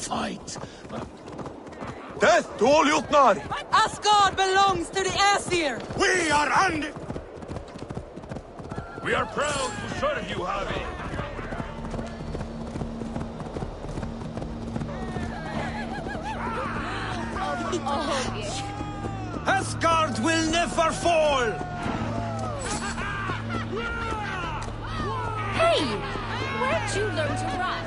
fight. Death to all Jutnari! Asgard belongs to the Aesir! We are under... We are proud to serve you, Harvey. Asgard will never fall! Hey! Where'd you learn to run?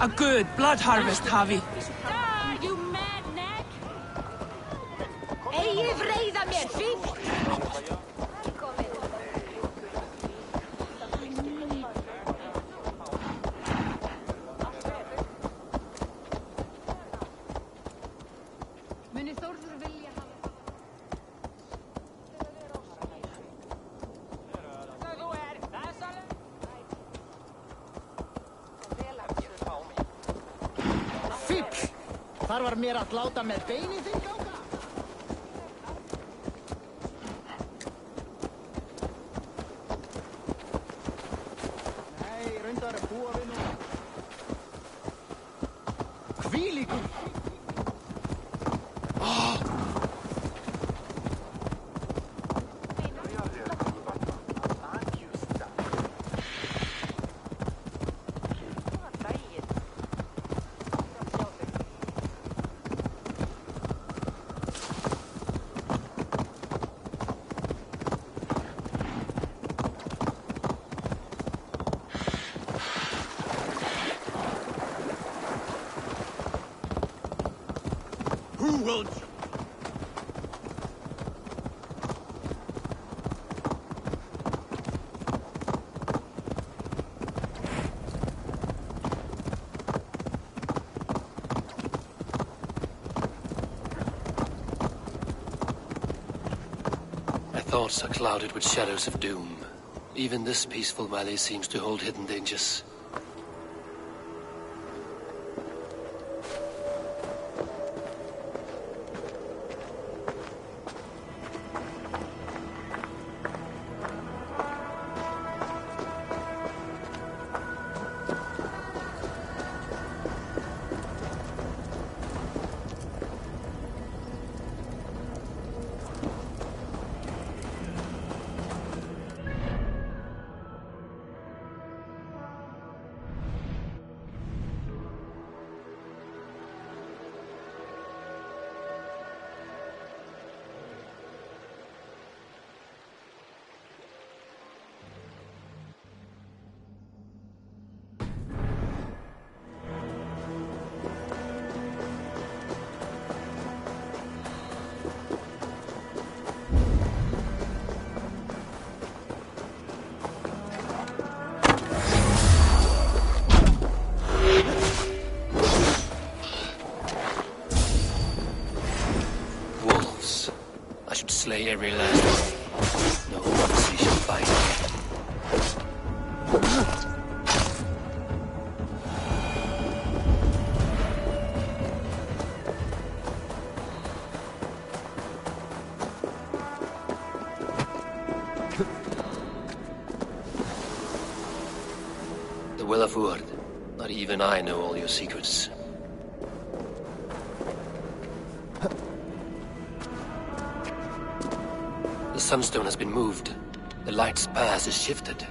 A good blood harvest, Havi. You madneck! Eigi vreiða mér, fínt! Muni Þórður vilja hafa... Þar var mér að láta með beini þinn ganga. Nei, reyndar að búa við nú. Hvílíkur! Who will... My thoughts are clouded with shadows of doom. Even this peaceful valley seems to hold hidden dangers. Slay every last one. No mercy shall find The Will of Urd. Not even I know all your secrets. The sunstone has been moved. The light's path is shifted.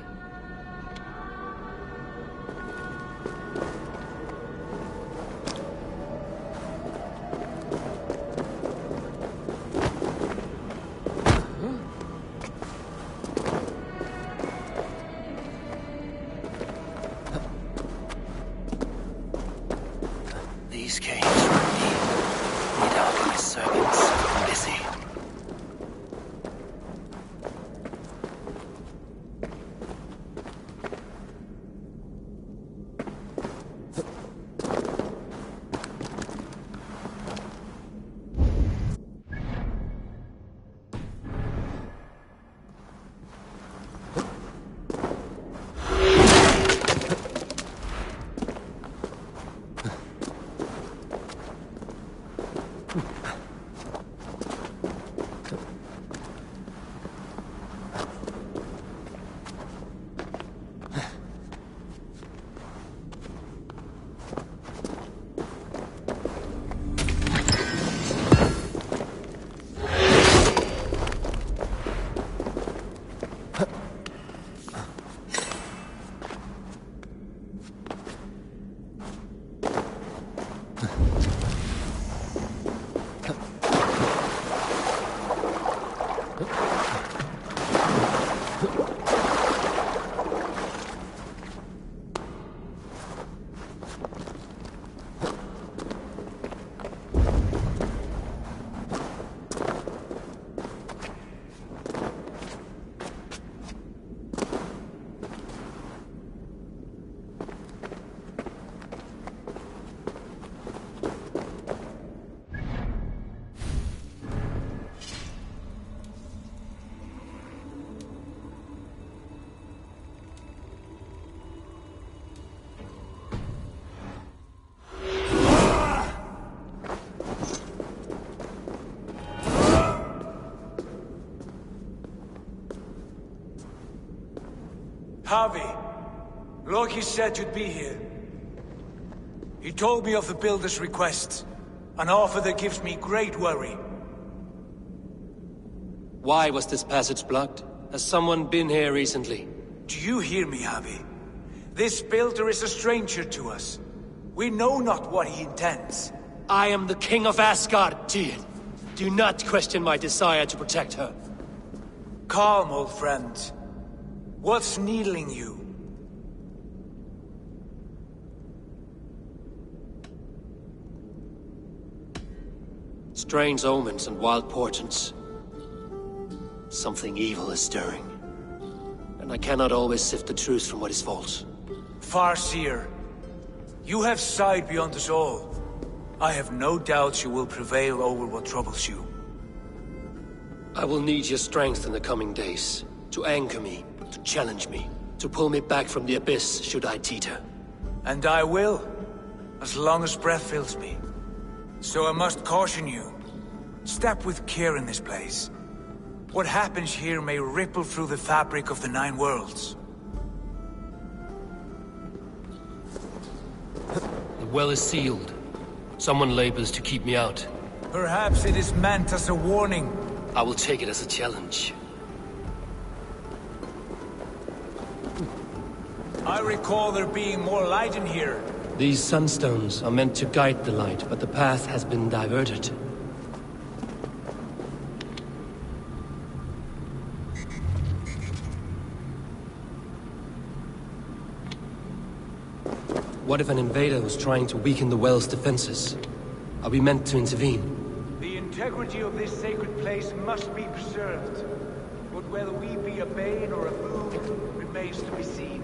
These caves were made out by servants busy. Javi, Loki said you'd be here. He told me of the Builder's request, an offer that gives me great worry. Why was this passage blocked? Has someone been here recently? Do you hear me, Javi? This Builder is a stranger to us. We know not what he intends. I am the King of Asgard, Tyr. Do not question my desire to protect her. Calm, old friend. What's needling you? Strange omens and wild portents. Something evil is stirring. And I cannot always sift the truth from what is false. Farseer, you have sight beyond us all. I have no doubts you will prevail over what troubles you. I will need your strength in the coming days. To anchor me, to challenge me, to pull me back from the abyss should I teeter. And I will, as long as breath fills me. So I must caution you. Step with care in this place. What happens here may ripple through the fabric of the Nine Worlds. The well is sealed. Someone labors to keep me out. Perhaps it is meant as a warning. I will take it as a challenge. I recall there being more light in here. These sunstones are meant to guide the light, but the path has been diverted. What if an invader was trying to weaken the well's defenses? Are we meant to intervene? The integrity of this sacred place must be preserved. But whether we be a bane or a boon remains to be seen.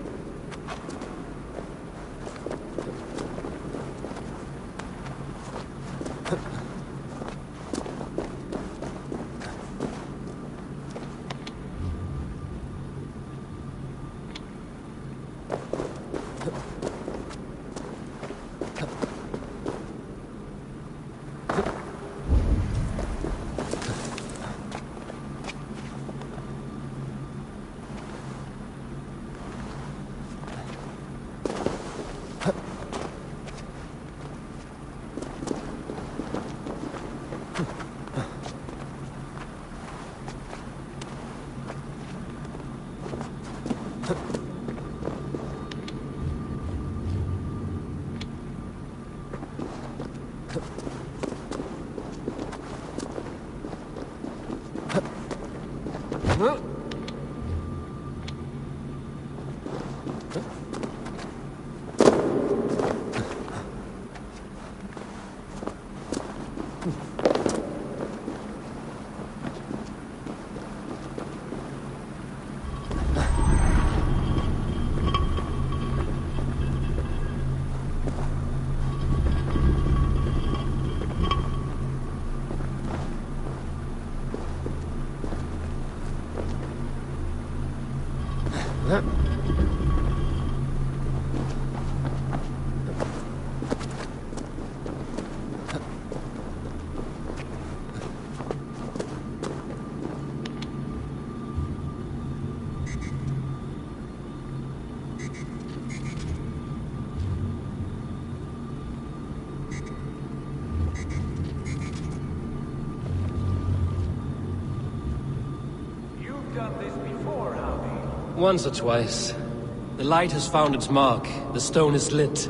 Once or twice. The light has found its mark. The stone is lit.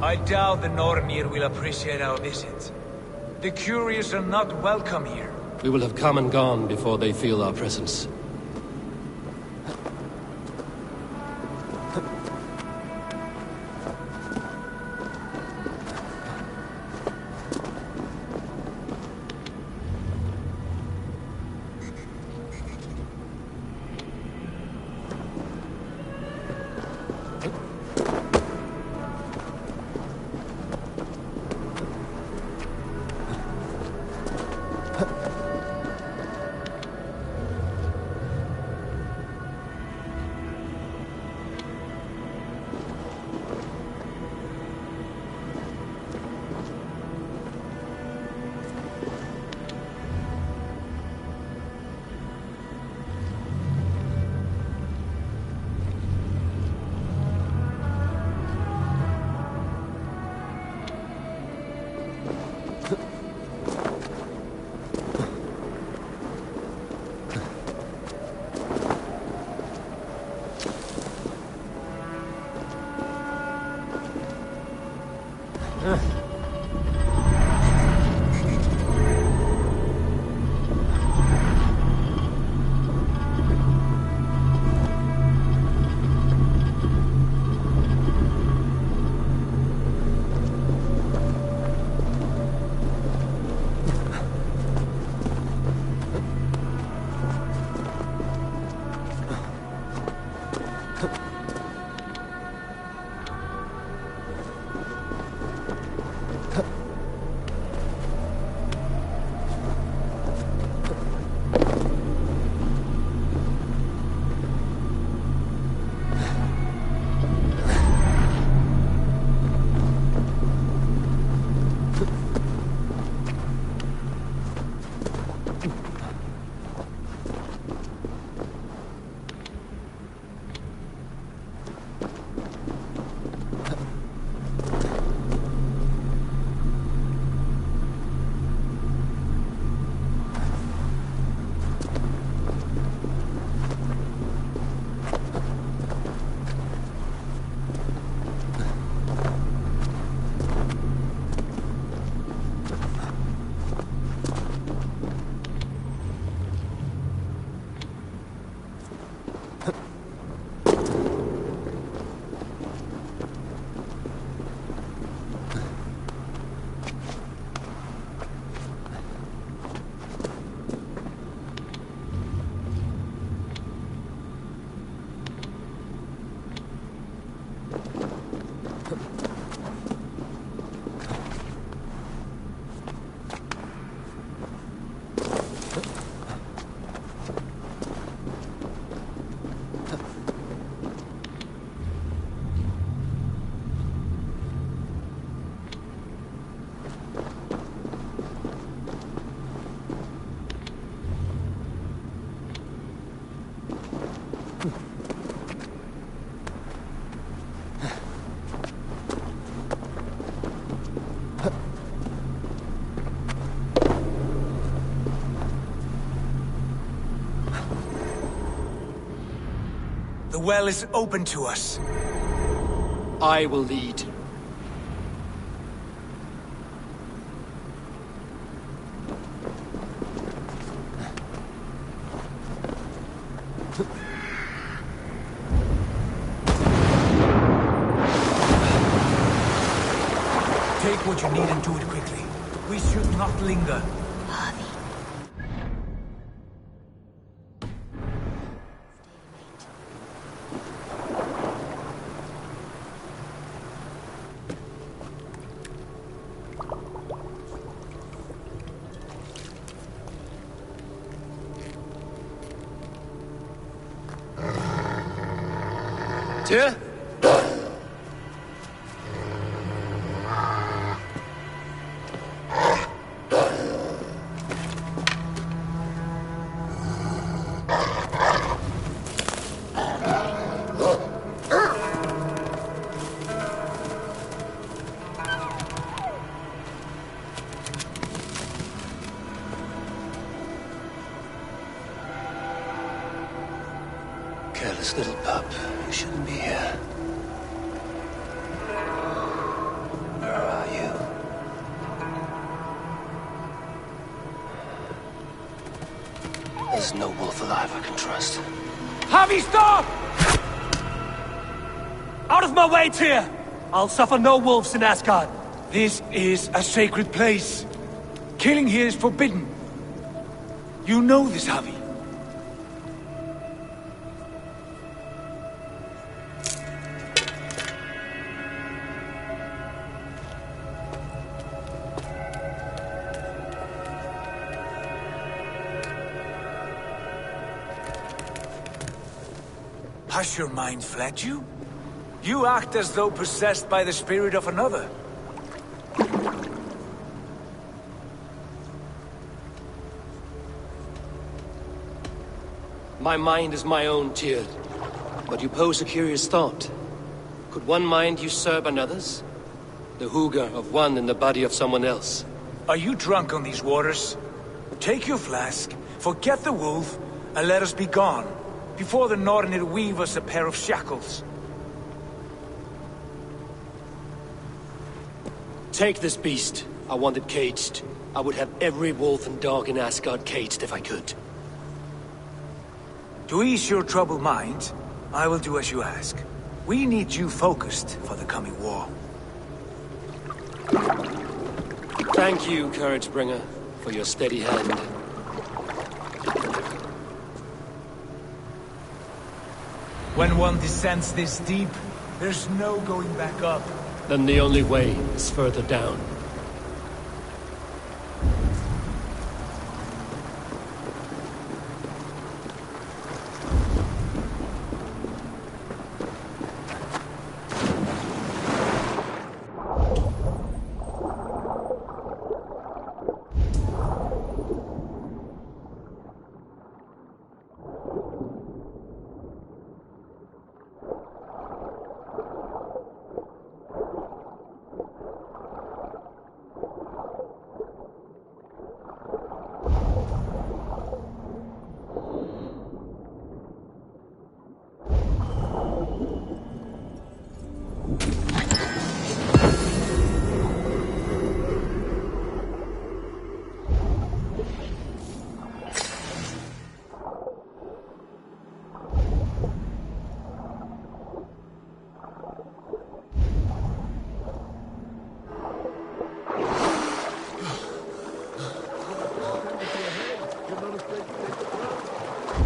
I doubt the Nornir will appreciate our visit. The curious are not welcome here. We will have come and gone before they feel our presence. The well is open to us. I will lead. Take what you need and do it quickly. We should not linger. Tyr? Careless little pup. You shouldn't be here. Where are you? There's no wolf alive I can trust. Javi, stop! Out of my way, Tyr! I'll suffer no wolves in Asgard. This is a sacred place. Killing here is forbidden. You know this, Javi. Has your mind fled you? You act as though possessed by the spirit of another. My mind is my own, Tyr. But you pose a curious thought. Could one mind usurp another's? The hooga of one in the body of someone else. Are you drunk on these waters? Take your flask, forget the wolf, and let us be gone, before the Nornir weave us a pair of shackles. Take this beast. I want it caged. I would have every wolf and dog in Asgard caged if I could. To ease your troubled mind, I will do as you ask. We need you focused for the coming war. Thank you, Courage Bringer, for your steady hand. When one descends this deep, there's no going back up. Then the only way is further down.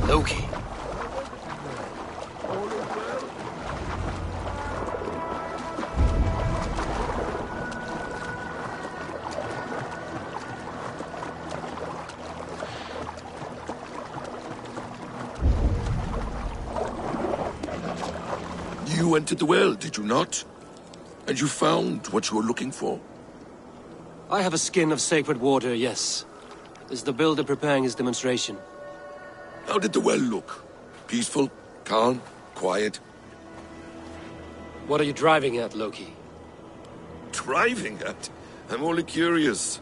Loki. You entered the well, did you not? And you found what you were looking for? I have a skin of sacred water, yes. Is the builder preparing his demonstration? How did the well look? Peaceful? Calm, quiet. What are you driving at, Loki? Driving at? I'm only curious.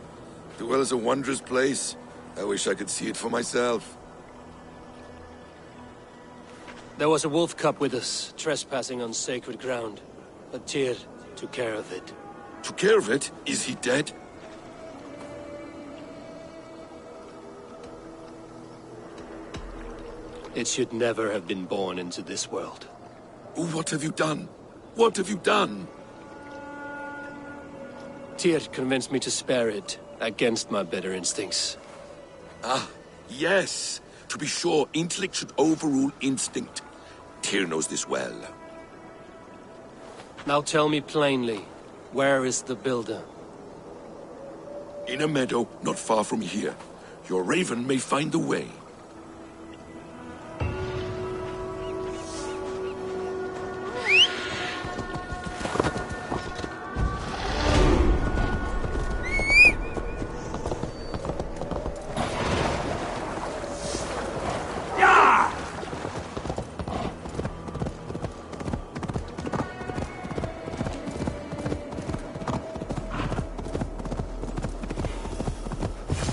The well is a wondrous place. I wish I could see it for myself. There was a wolf cub with us, trespassing on sacred ground. But Tyr took care of it. Took care of it? Is he dead? It should never have been born into this world. Oh, what have you done? What have you done? Tyr convinced me to spare it, against my better instincts. Ah, yes. To be sure, intellect should overrule instinct. Tyr knows this well. Now tell me plainly, where is the Builder? In a meadow, not far from here. Your raven may find the way.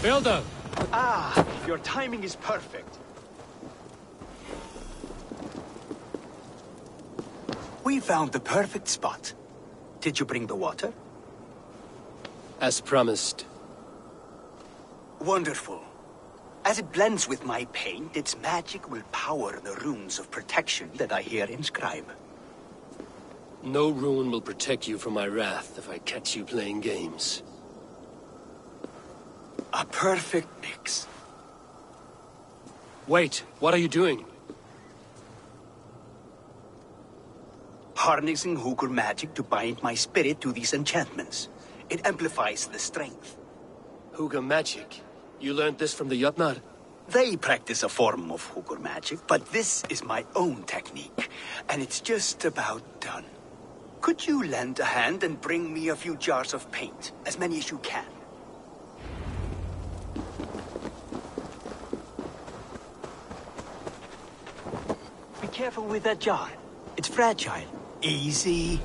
Builder! Ah, your timing is perfect. We found the perfect spot. Did you bring the water? As promised. Wonderful. As it blends with my paint, its magic will power the runes of protection that I here inscribe. No rune will protect you from my wrath if I catch you playing games. A perfect mix. Wait, what are you doing? Harnessing Hooker magic to bind my spirit to these enchantments. It amplifies the strength. Huga magic? You learned this from the Jotnar? They practice a form of Hooker magic, but this is my own technique, and it's just about done. Could you lend a hand and bring me a few jars of paint? As many as you can. Be careful with that jar. It's fragile. Easy.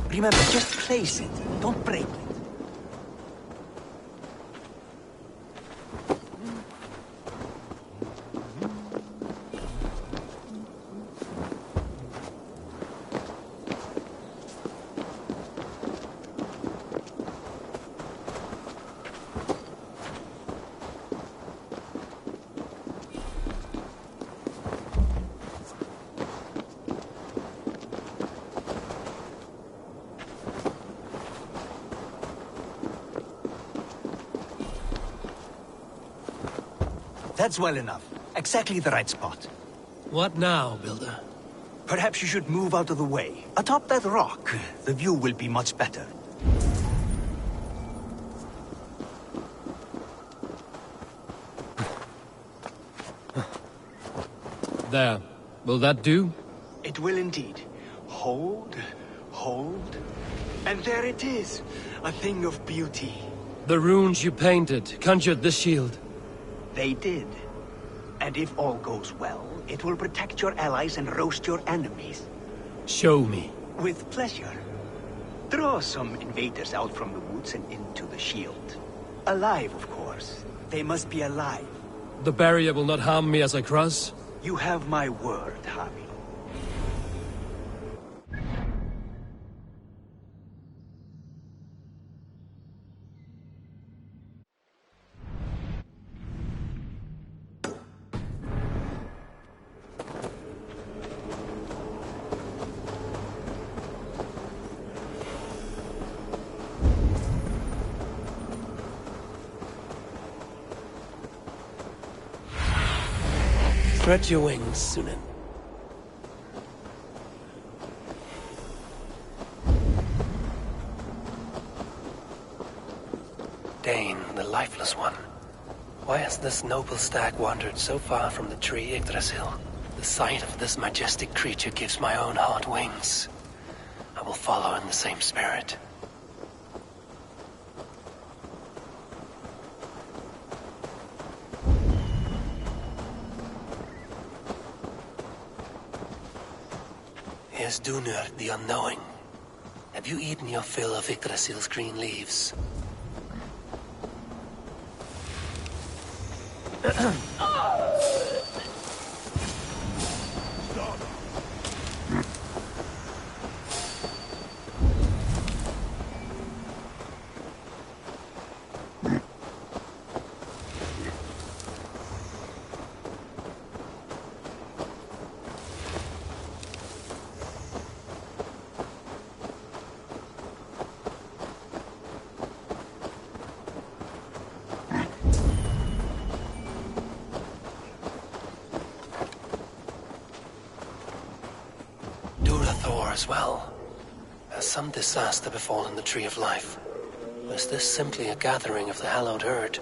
Remember, just place it. Don't break it. That's well enough. Exactly the right spot. What now, Builder? Perhaps you should move out of the way. Atop that rock, the view will be much better. There. Will that do? It will indeed. Hold, hold, and there it is. A thing of beauty. The runes you painted conjured this shield. They did. And if all goes well, it will protect your allies and roast your enemies. Show me. With pleasure. Draw some invaders out from the woods and into the shield. Alive, of course. They must be alive. The barrier will not harm me as I cross? You have my word, Harvey. Spread your wings, Sunan. Dane, the lifeless one. Why has this noble stag wandered so far from the tree Yggdrasil? The sight of this majestic creature gives my own heart wings. I will follow in the same spirit. Here's Dunur, the Unknowing. Have you eaten your fill of Yggdrasil's green leaves? As well. Has some disaster befallen the Tree of Life? Or is this simply a gathering of the hallowed herd?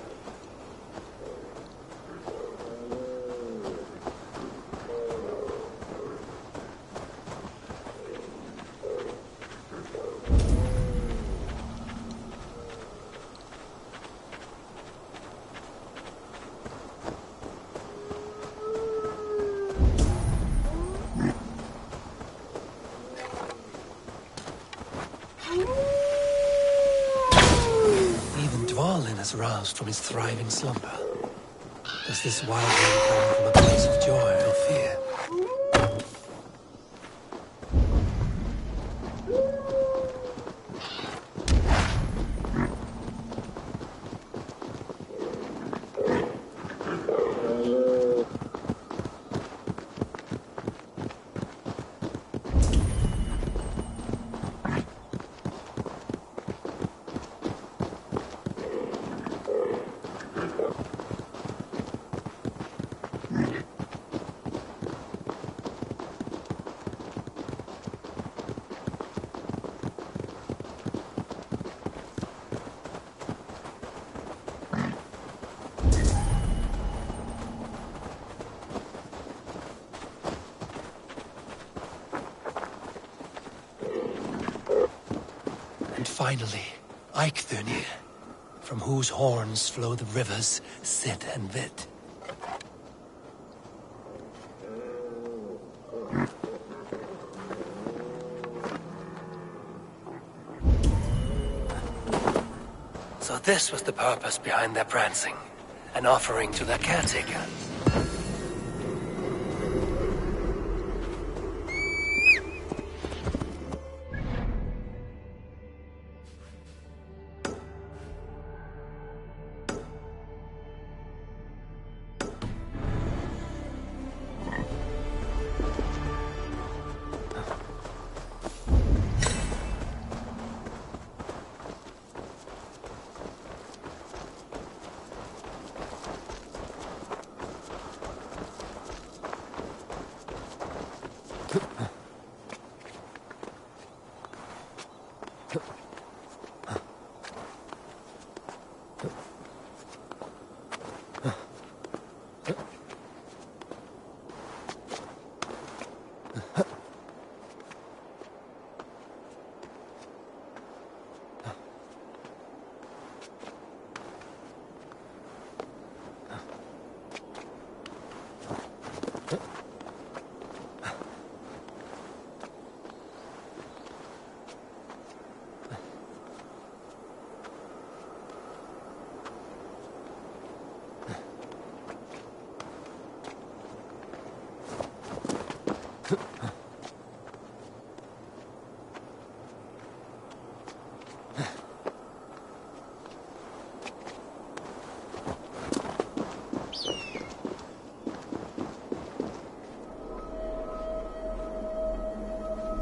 Roused from his thriving slumber. Does this wild one come from a place of joy or fear? Finally, Eikthunir, from whose horns flow the rivers Sid and Vit. So this was the purpose behind their prancing, an offering to their caretaker.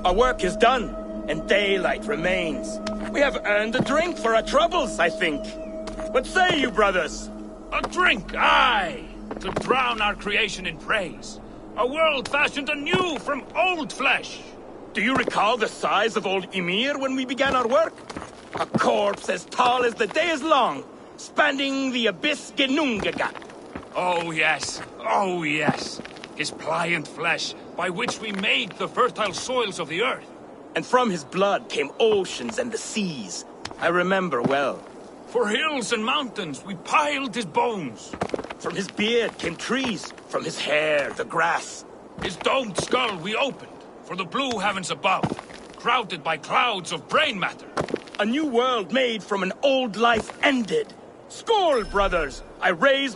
Our work is done, and daylight remains. We have earned a drink for our troubles, I think. What say you, brothers? A drink, aye! To drown our creation in praise. A world fashioned anew from old flesh. Do you recall the size of old Ymir when we began our work? A corpse as tall as the day is long, spanning the abyss Genungagat. Oh yes, oh yes. His pliant flesh, by which we made the fertile soils of the earth. And from his blood came oceans and the seas. I remember well. For hills and mountains we piled his bones. From his beard came trees, from his hair the grass. His domed skull we opened. for the blue heavens above, crowded by clouds of brain matter. A new world made from an old life ended. Skål, brothers! I raise...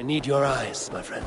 I need your eyes, my friend.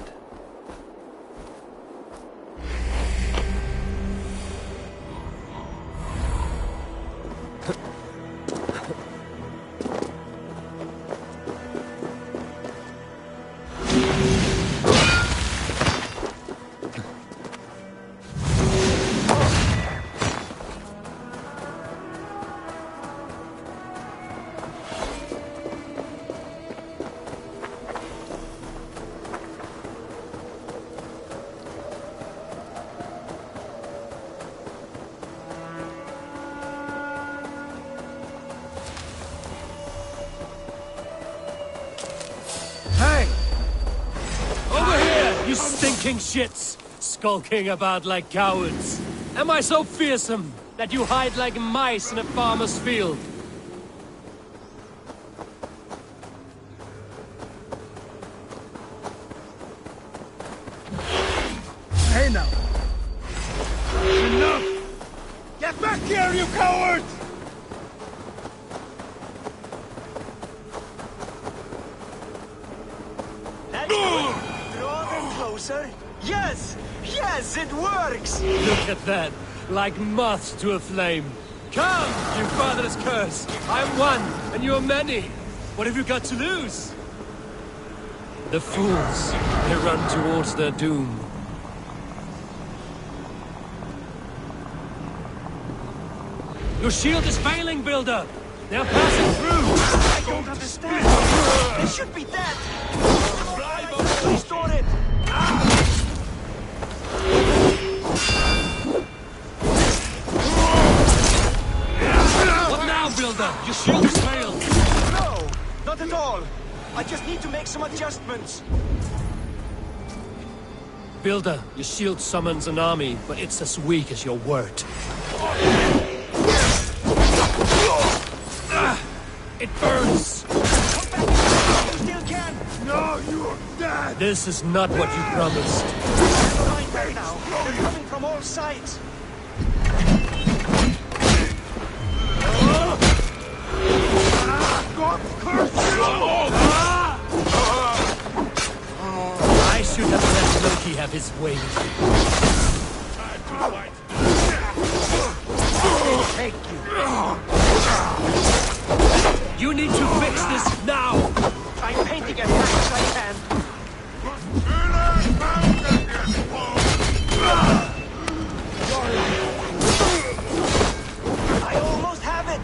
You stinking shits! Skulking about like cowards! Am I so fearsome that you hide like mice in a farmer's field? Hey now! Enough! Get back here, you cowards! Draw them closer. Yes! Yes, it works! Look at that! Like moths to a flame! Come, you fatherless curse! I'm one, and you're many! What have you got to lose? The fools, they run towards their doom. Your shield is failing, Builder! They're passing through! I don't understand! They should be dead! Restore it! What now, Builder? Your shield has failed! No! Not at all! I just need to make some adjustments. Builder, your shield summons an army, but it's as weak as your word. It burns! Come back! You still can! No, you're dead! This is not what you promised. Behind them now! They're coming from all sides! God curse you! I should have let Loki have his way. Take you. You need to fix this now! I'm painting as fast as I can! I almost have it!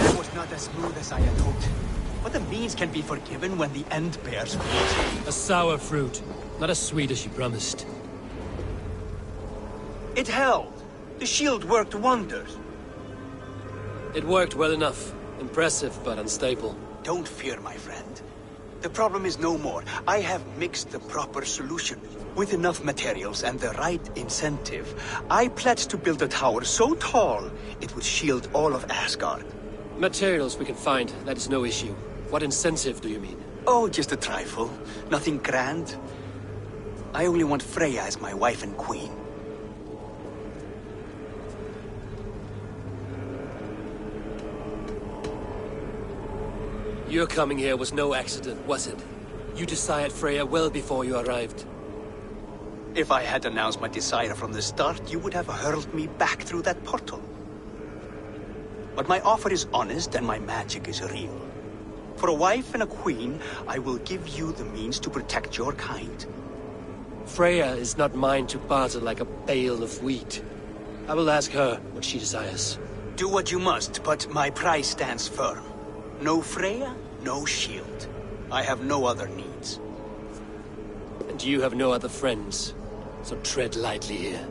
That was not as smooth as I had hoped. But the means can be forgiven when the end bears fruit. A sour fruit, not as sweet as you promised. It held. The shield worked wonders. It worked well enough. Impressive, but unstable. Don't fear, my friend. The problem is no more. I have mixed the proper solution. With enough materials and the right incentive, I pledge to build a tower so tall, it would shield all of Asgard. Materials we can find, that is no issue. What incentive do you mean? Oh, just a trifle. Nothing grand. I only want Freya as my wife and queen. Your coming here was no accident, was it? You desired Freya well before you arrived. If I had announced my desire from the start, you would have hurled me back through that portal. But my offer is honest and my magic is real. For a wife and a queen, I will give you the means to protect your kind. Freya is not mine to barter like a bale of wheat. I will ask her what she desires. Do what you must, but my price stands firm. No Freya, no shield. I have no other needs. And you have no other friends, so tread lightly here.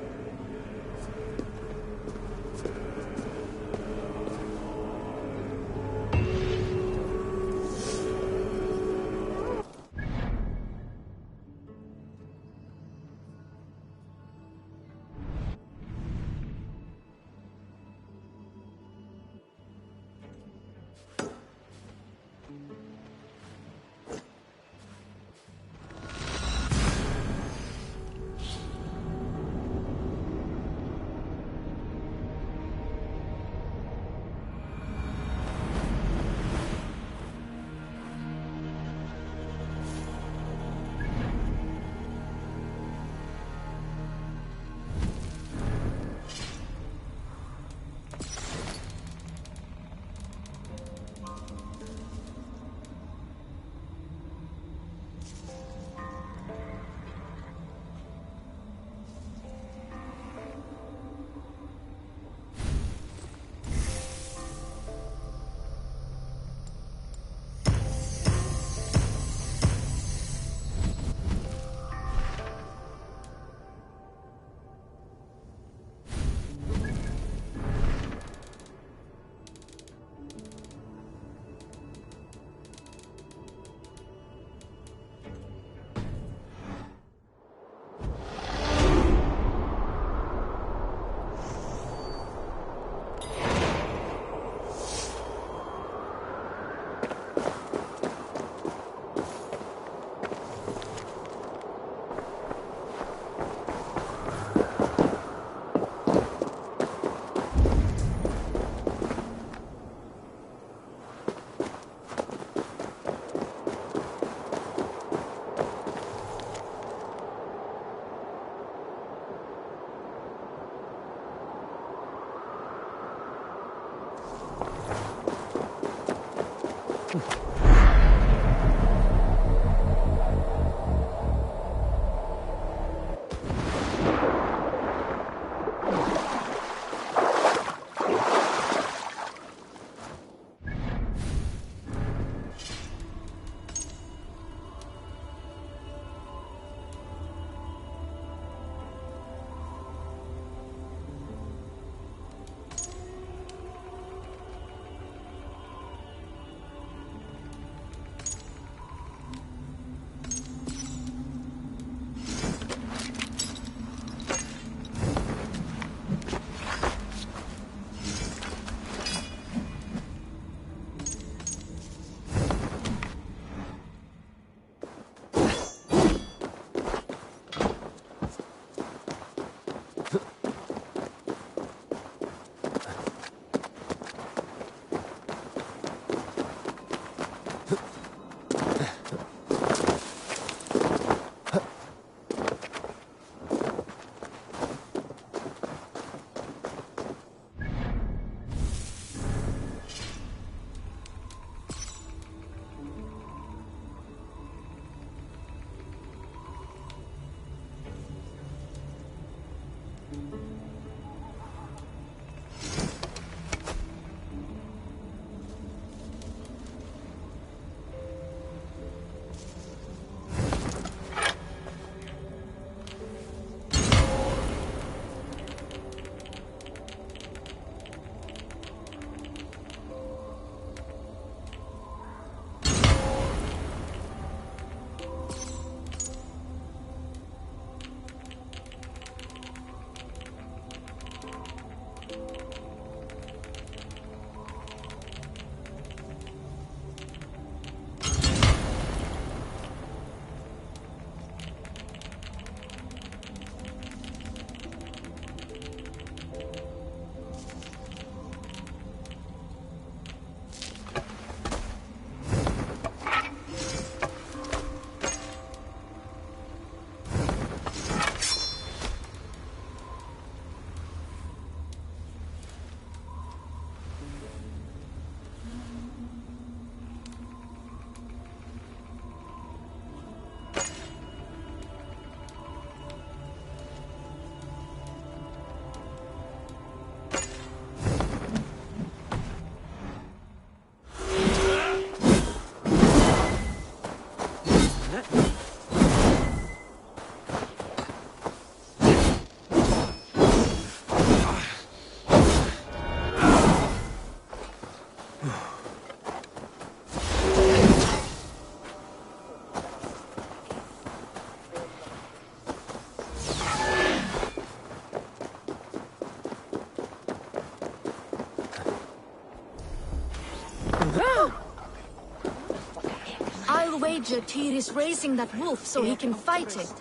I'll wager Tyr is raising that wolf so he can fight it.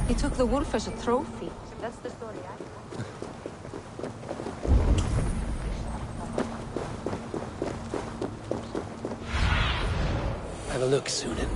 He took the wolf as a trophy. That's the story. Have a look, Sunan.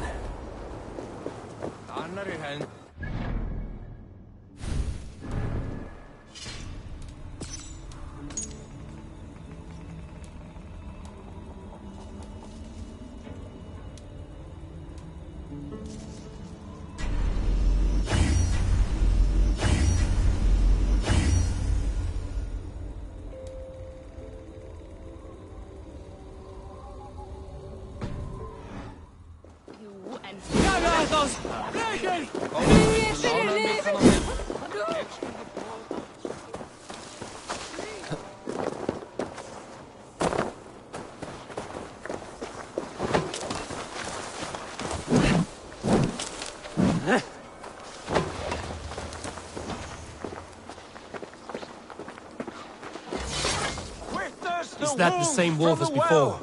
Is that the same wolf as before?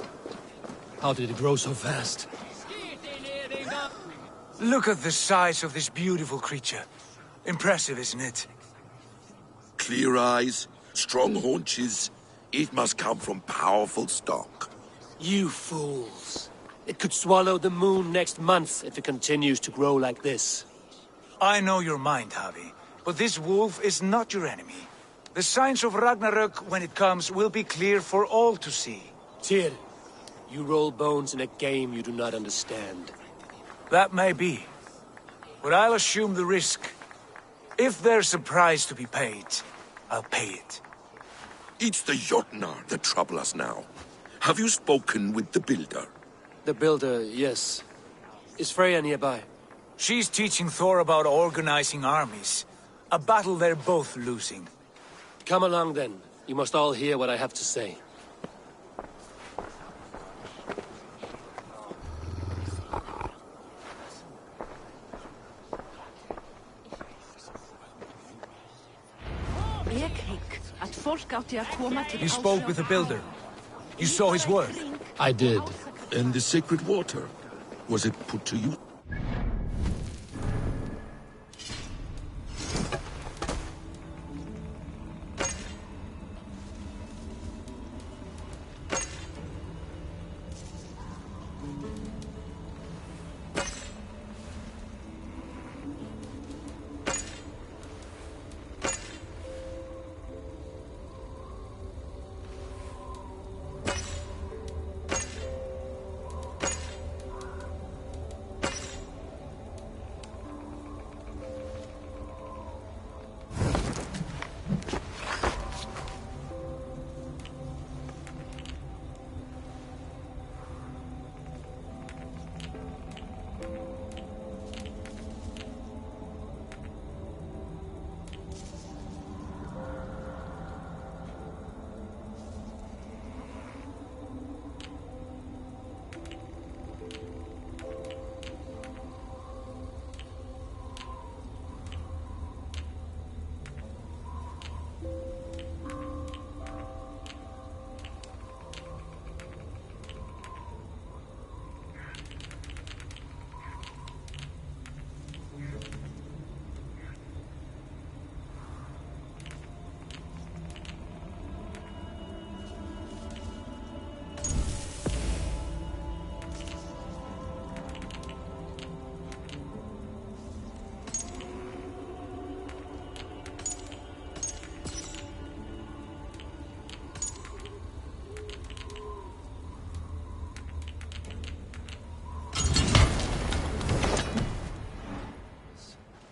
How did it grow so fast? Look at the size of this beautiful creature. Impressive, isn't it? Clear eyes, strong haunches. It must come from powerful stock. You fools. It could swallow the moon next month if it continues to grow like this. I know your mind, Javi, but this wolf is not your enemy. The signs of Ragnarök, when it comes, will be clear for all to see. Tyr, You roll bones in a game you do not understand. That may be. But I'll assume the risk. If there's a price to be paid, I'll pay it. It's the Jotnar that trouble us now. Have you spoken with the Builder? The Builder, yes. Is Freya nearby? She's teaching Thor about organizing armies. A battle they're both losing. Come along then. You must all hear what I have to say. You spoke with the Builder. You saw his work. I did. And the sacred water? Was it put to use?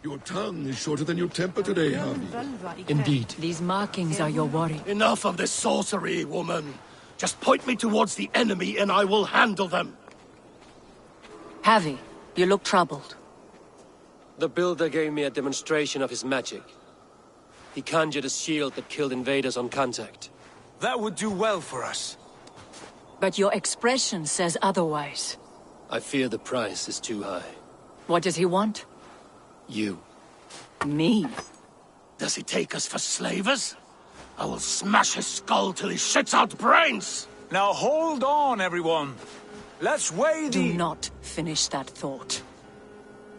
Your tongue is shorter than your temper today, Harvey. Indeed. These markings are your worry. Enough of this sorcery, woman. Just point me towards the enemy and I will handle them. Havi, you look troubled. The Builder gave me a demonstration of his magic. He conjured a shield that killed invaders on contact. That would do well for us. But your expression says otherwise. I fear the price is too high. What does he want? You. Me? Does he take us for slavers? I will smash his skull till he shits out brains! Now hold on, everyone. Let's weigh the... Do not finish that thought.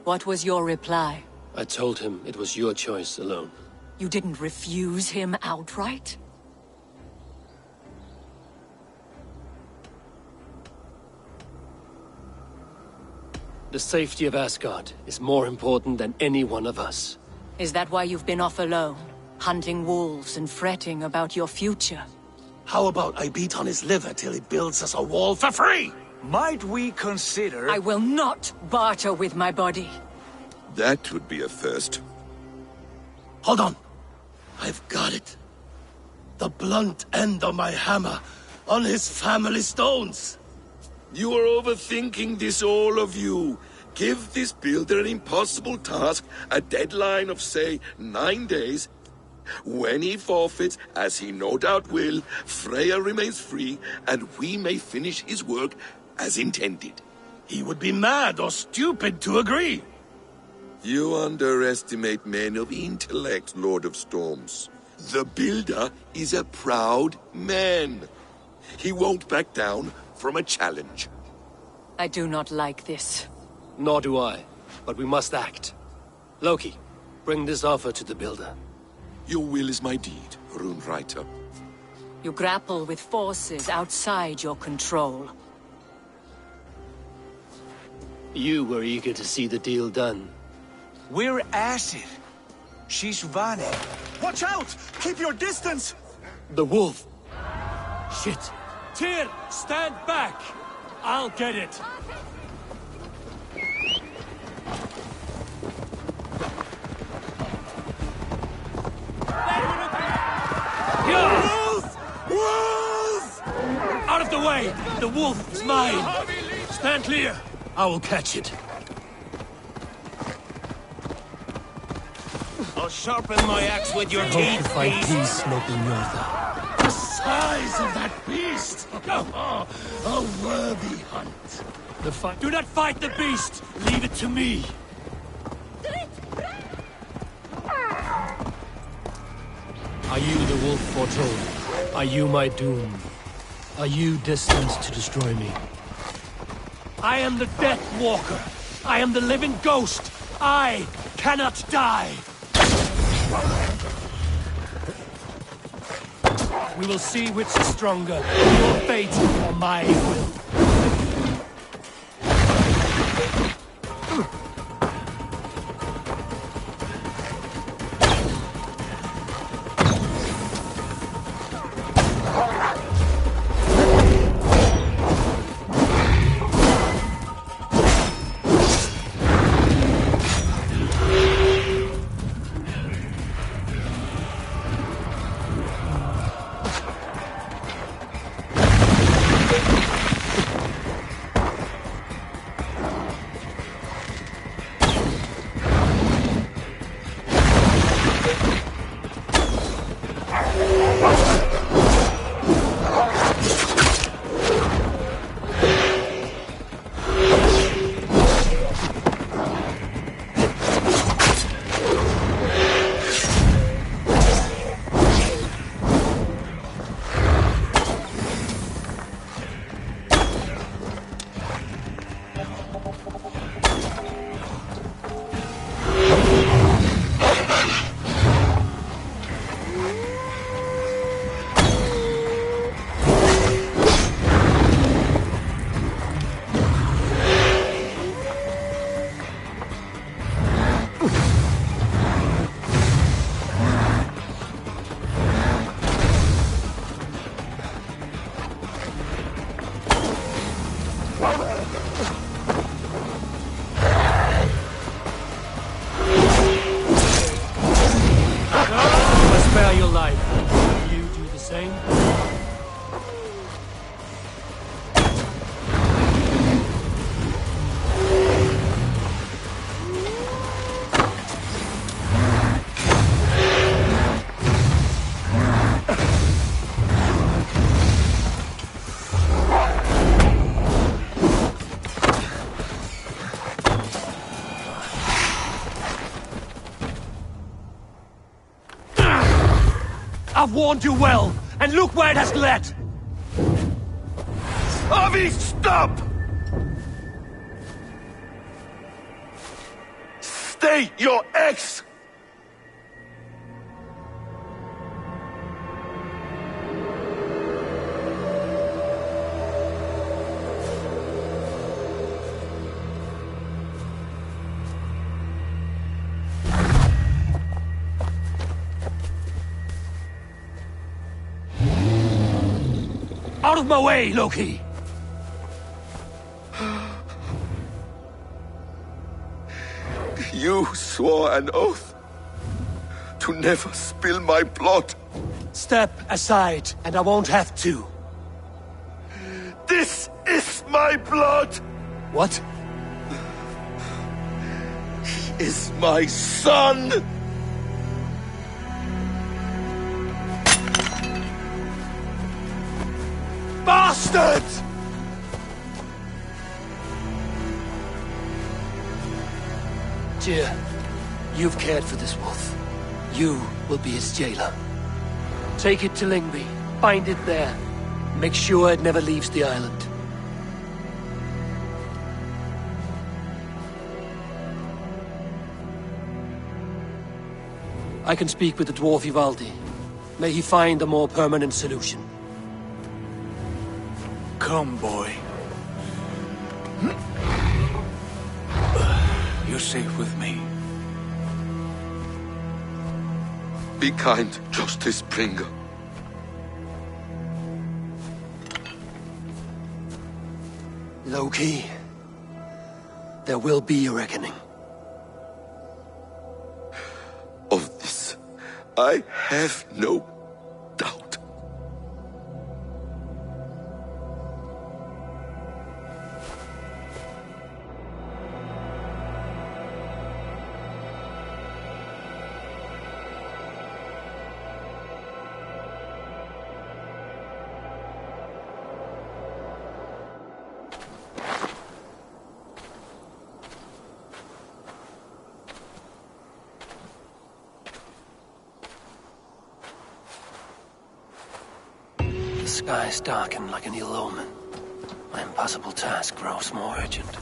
What was your reply? I told him it was your choice alone. You didn't refuse him outright? The safety of Asgard is more important than any one of us. Is that why you've been off alone? Hunting wolves and fretting about your future? How about I beat on his liver till he builds us a wall for free? Might we consider... I will not barter with my body. That would be a first. Hold on. I've got it. The blunt end of my hammer on his family stones. You are overthinking this, all of you. Give this Builder an impossible task, a deadline of, say, 9 days. When he forfeits, as he no doubt will, Freya remains free, and we may finish his work as intended. He would be mad or stupid to agree. You underestimate men of intellect, Lord of Storms. The Builder is a proud man. He won't back down from a challenge. I do not like this. Nor do I, but we must act. Loki, bring this offer to the Builder. Your will is my deed, Runewriter. You grapple with forces outside your control. You were eager to see the deal done. We're Acid. She's Vane. Watch out! Keep your distance! The wolf! Shit! Tyr, stand back! I'll get it! Wolf! Wolf! Out of the way! The wolf is mine! Stand clear! I will catch it. I'll sharpen my axe with your I hope teeth, to find beast. peace, noble Njorda. The size of that beast! A worthy hunt. The fight. Do not fight the beast! Leave it to me! Are you the wolf foretold? Are you my doom? Are you destined to destroy me? I am the Death Walker! I am the living ghost! I cannot die! We will see which is stronger, your fate or my will. Spare your life. Will you do the same? I've warned you well, and look where it has led! Avi, stop! Stay your ex! Out of my way, Loki! You swore an oath to never spill my blood. Step aside, and I won't have to. This is my blood! What? He is my son! Bastard! Tyr, you've cared for this wolf. You will be its jailer. Take it to Lingby. Bind it there. Make sure it never leaves the island. I can speak with the dwarf Ivaldi. May he find a more permanent solution. Come, boy. You're safe with me. Be kind, Justice Bringer. Loki, there will be a reckoning. Of this, I have no doubt. The skies darken like an ill omen. My impossible task grows more urgent.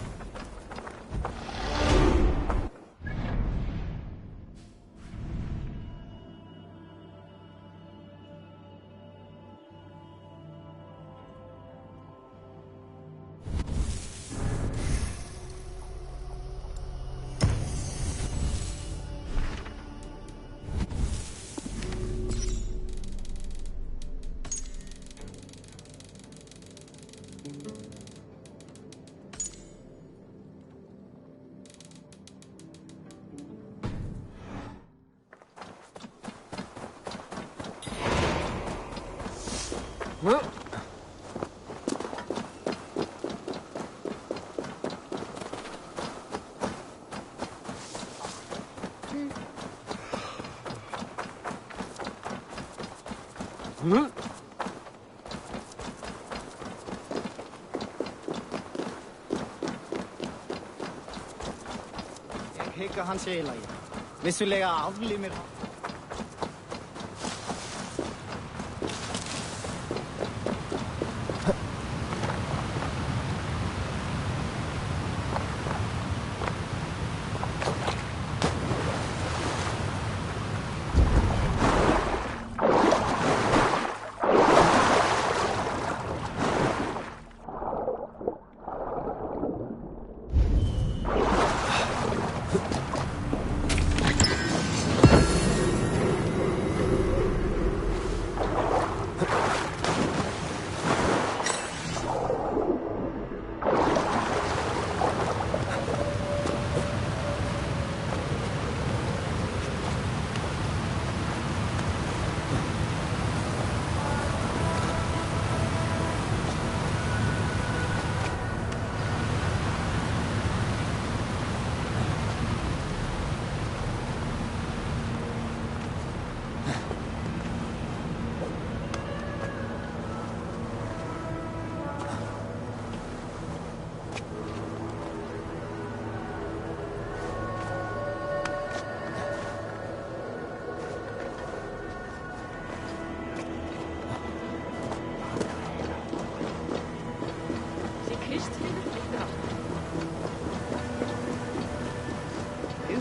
Ég hika hans eiginlega. Vissulega aflimir hann.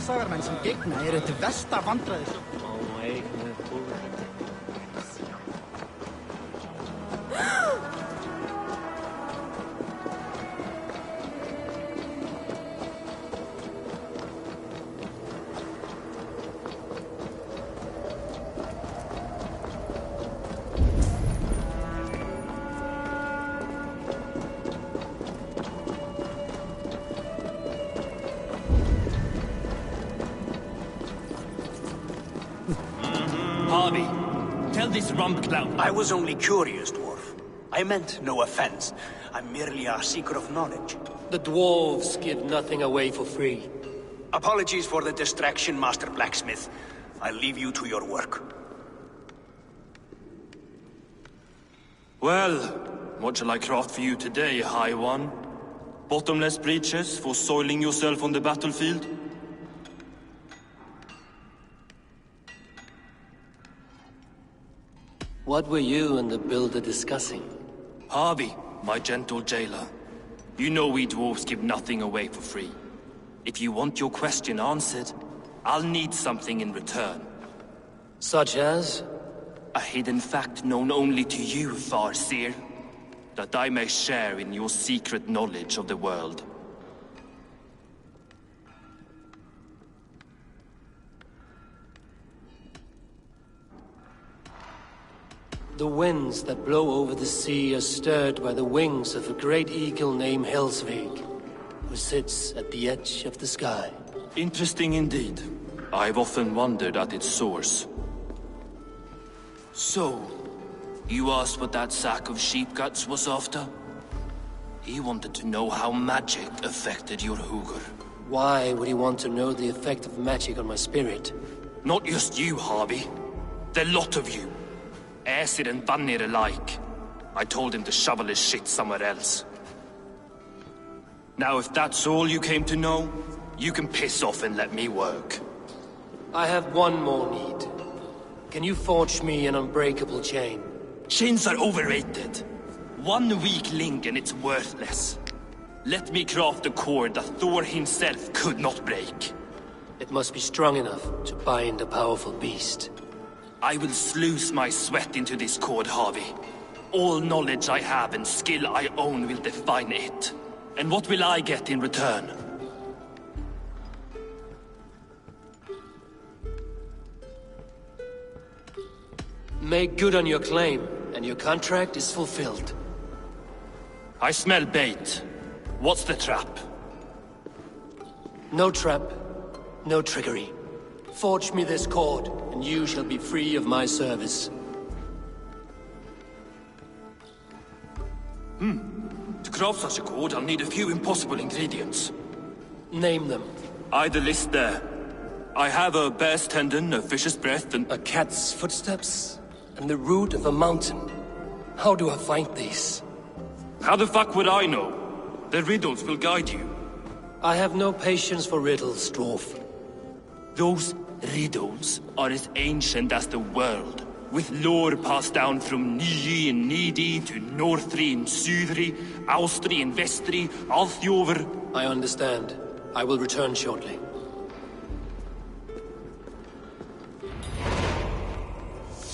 Sagarmenn sem gegna þetta versta vandræði. I was only curious, dwarf. I meant no offense. I'm merely a seeker of knowledge. The dwarves give nothing away for free. Apologies for the distraction, Master Blacksmith. I'll leave you to your work. Well, what shall I craft for you today, High One? Bottomless breeches for soiling yourself on the battlefield? What were you and the builder discussing? Harvey, my gentle jailer. You know we dwarves give nothing away for free. If you want your question answered, I'll need something in return. Such as? A hidden fact known only to you, Farseer. That I may share in your secret knowledge of the world. The winds that blow over the sea are stirred by the wings of a great eagle named Helsvig, who sits at the edge of the sky. Interesting indeed. I've often wondered at its source. So, you asked what that sack of sheep guts was after? He wanted to know how magic affected your Hugr. Why would he want to know the effect of magic on my spirit? Not just you, Harvey. The lot of you. Aesir and Vanir alike. I told him to shovel his shit somewhere else. Now if that's all you came to know, you can piss off and let me work. I have one more need. Can you forge me an unbreakable chain? Chains are overrated. One weak link and it's worthless. Let me craft a cord that Thor himself could not break. It must be strong enough to bind a powerful beast. I will sluice my sweat into this cord, Harvey. All knowledge I have and skill I own will define it. And what will I get in return? Make good on your claim, and your contract is fulfilled. I smell bait. What's the trap? No trap, no trickery. Forge me this cord, and you shall be free of my service. To craft such a cord, I'll need a few impossible ingredients. Name them. The list there. I have a bear's tendon, a fish's breath, and... A cat's footsteps, and the root of a mountain. How do I find these? How the fuck would I know? The riddles will guide you. I have no patience for riddles, dwarf. Those riddles are as ancient as the world, with lore passed down from Niji and Nidi to Northri and Sudri, Austri and Vestri, Althjover. I understand. I will return shortly.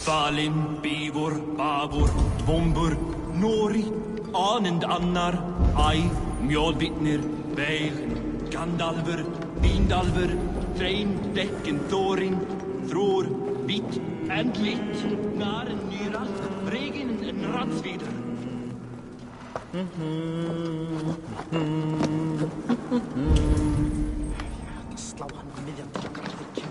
Valin, Bivor, Bavor, Dvombur, Nori, Anand Annar, Ai, Mjolvitnir, Beil, Gandalfur, Vindalfur, Threin, Dekken, Thorin, Thror, Vit, and Lit, Naren, Nyral, Regin, and Ratsvidr. Slå han i midjan till kraftigt.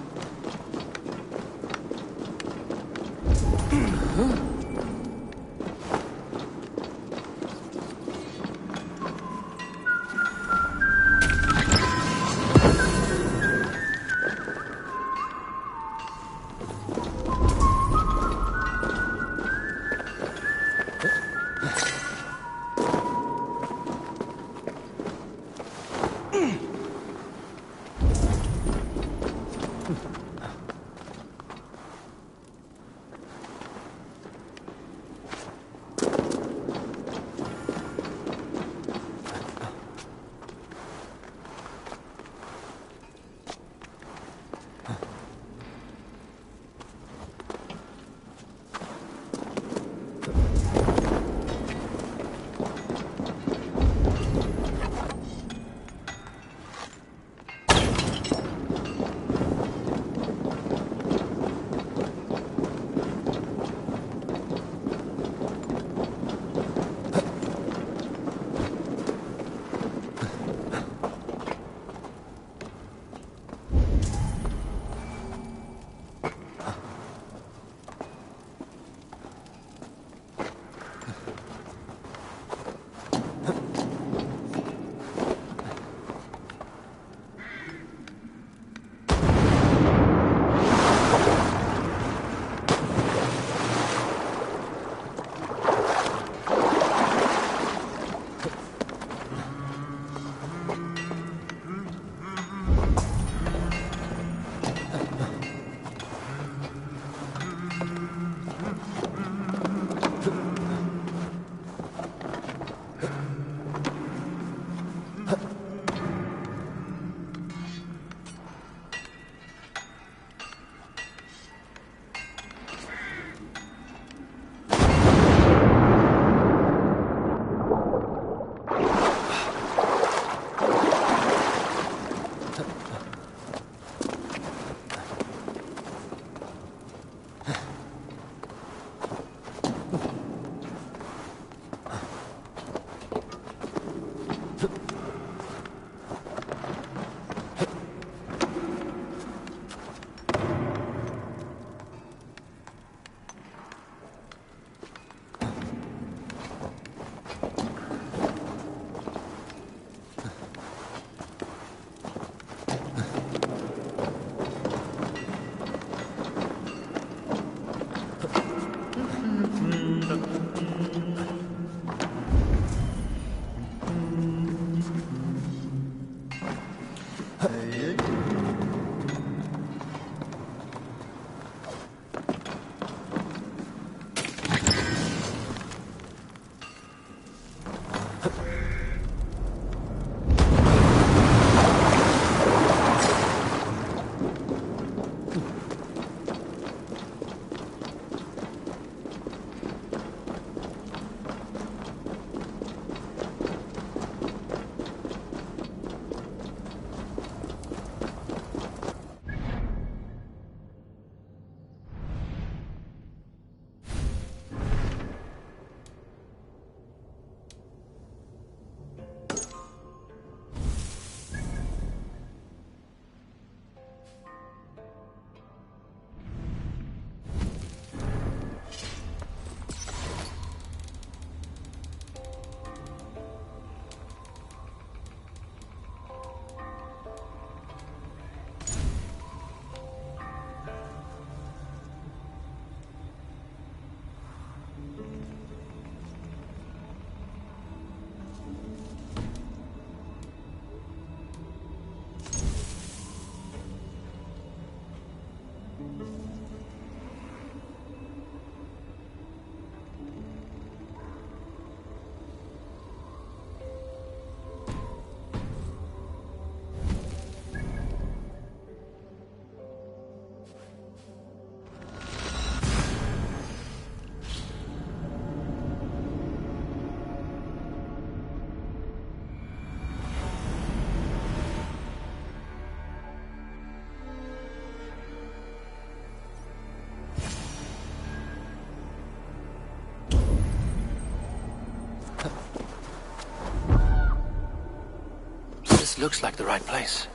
looks like the right place.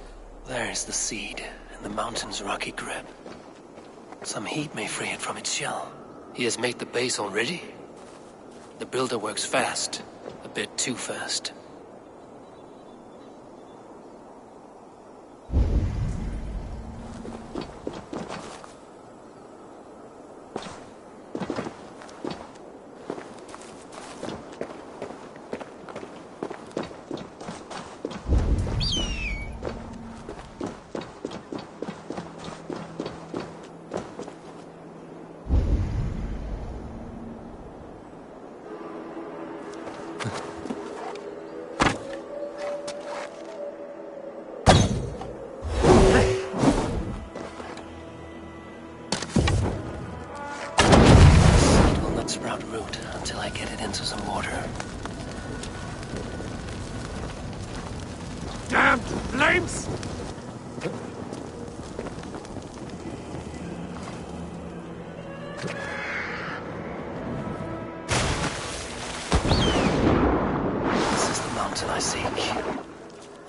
There's the seed in the mountain's rocky grip. Some heat may free it from its shell. He has made the base already. The builder works fast, a bit too fast. Sprout root until I get it into some water. Damn flames! This is the mountain I seek.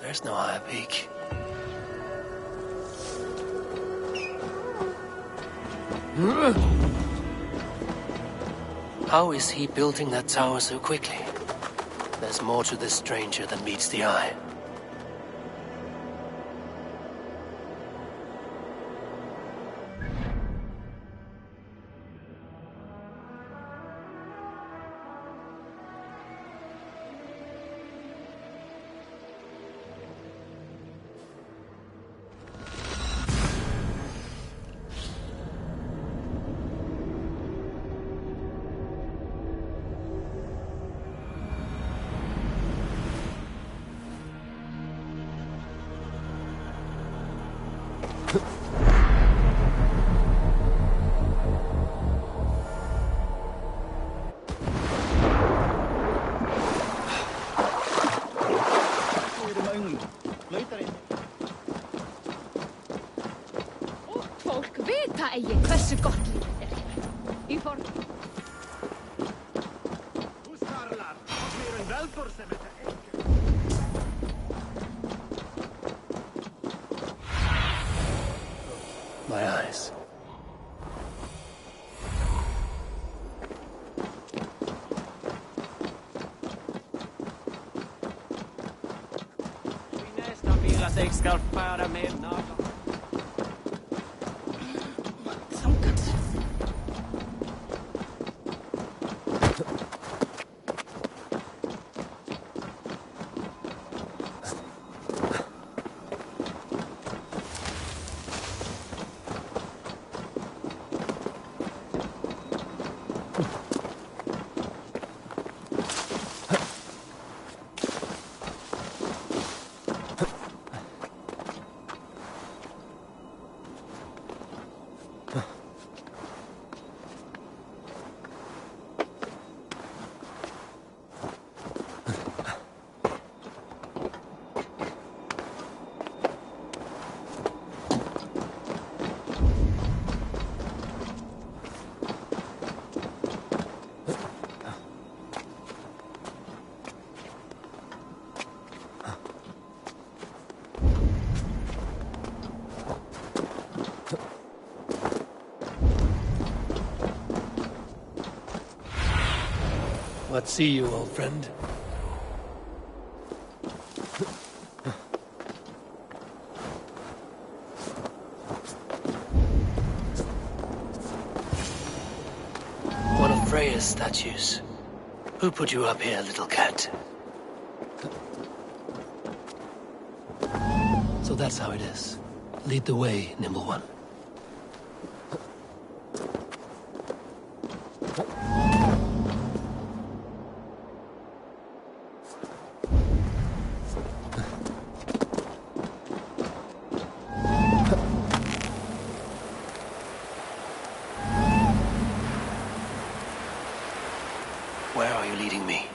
There's no higher peak. How is he building that tower so quickly? There's more to this stranger than meets the eye. Fólk vita eigi hversu gott lífið er hér. Í form... My eyes. Jag ska föra med någon. What see you, old friend? One of Freya's statues. Who put you up here, little cat? So that's how it is. Lead the way, nimble one. Where are you leading me?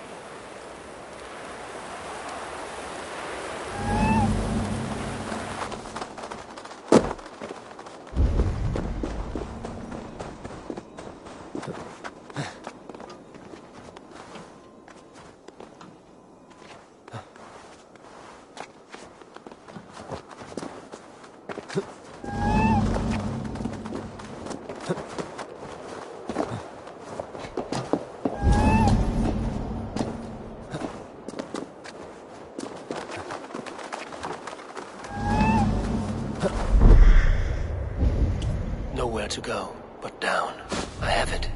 Nowhere to go but down. I have it.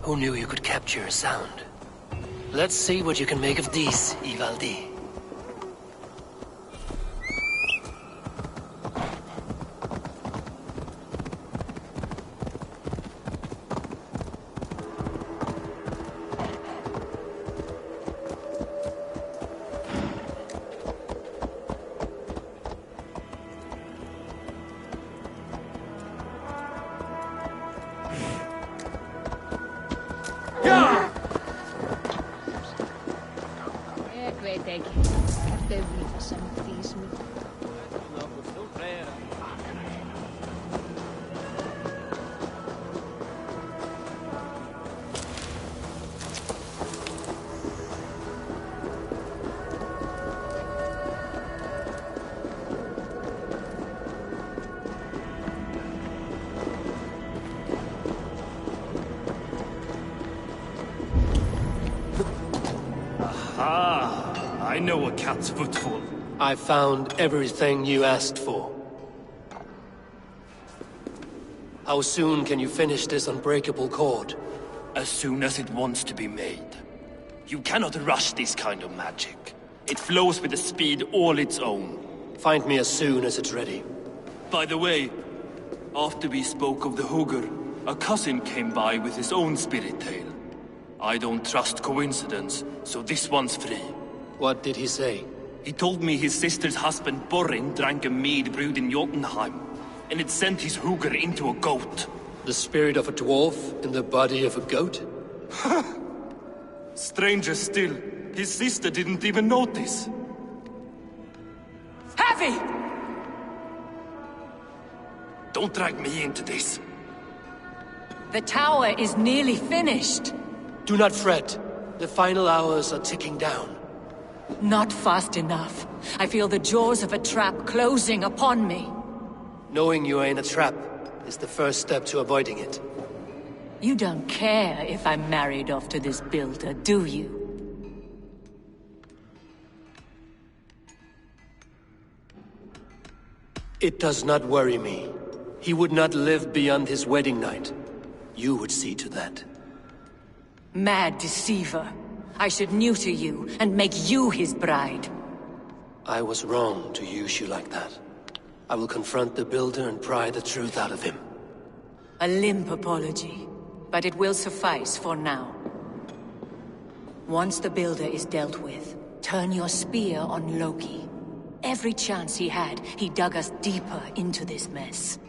Who knew you could capture a sound? Let's see what you can make of these, Ivaldi. I know a cat's footfall. I found everything you asked for. How soon can you finish this unbreakable cord? As soon as it wants to be made. You cannot rush this kind of magic. It flows with a speed all its own. Find me as soon as it's ready. By the way, after we spoke of the Hugr, a cousin came by with his own spirit tale. I don't trust coincidence, so this one's free. What did he say? He told me his sister's husband Borin drank a mead brewed in Jotunheim, and it sent his Hugr into a goat. The spirit of a dwarf in the body of a goat? Stranger still, his sister didn't even notice. Heavy! Don't drag me into this. The tower is nearly finished. Do not fret. The final hours are ticking down. Not fast enough. I feel the jaws of a trap closing upon me. Knowing you are in a trap is the first step to avoiding it. You don't care if I'm married off to this builder, do you? It does not worry me. He would not live beyond his wedding night. You would see to that. Mad deceiver. I should neuter you and make you his bride. I was wrong to use you like that. I will confront the builder and pry the truth out of him. A limp apology, but it will suffice for now. Once the builder is dealt with, turn your spear on Loki. Every chance he had, he dug us deeper into this mess.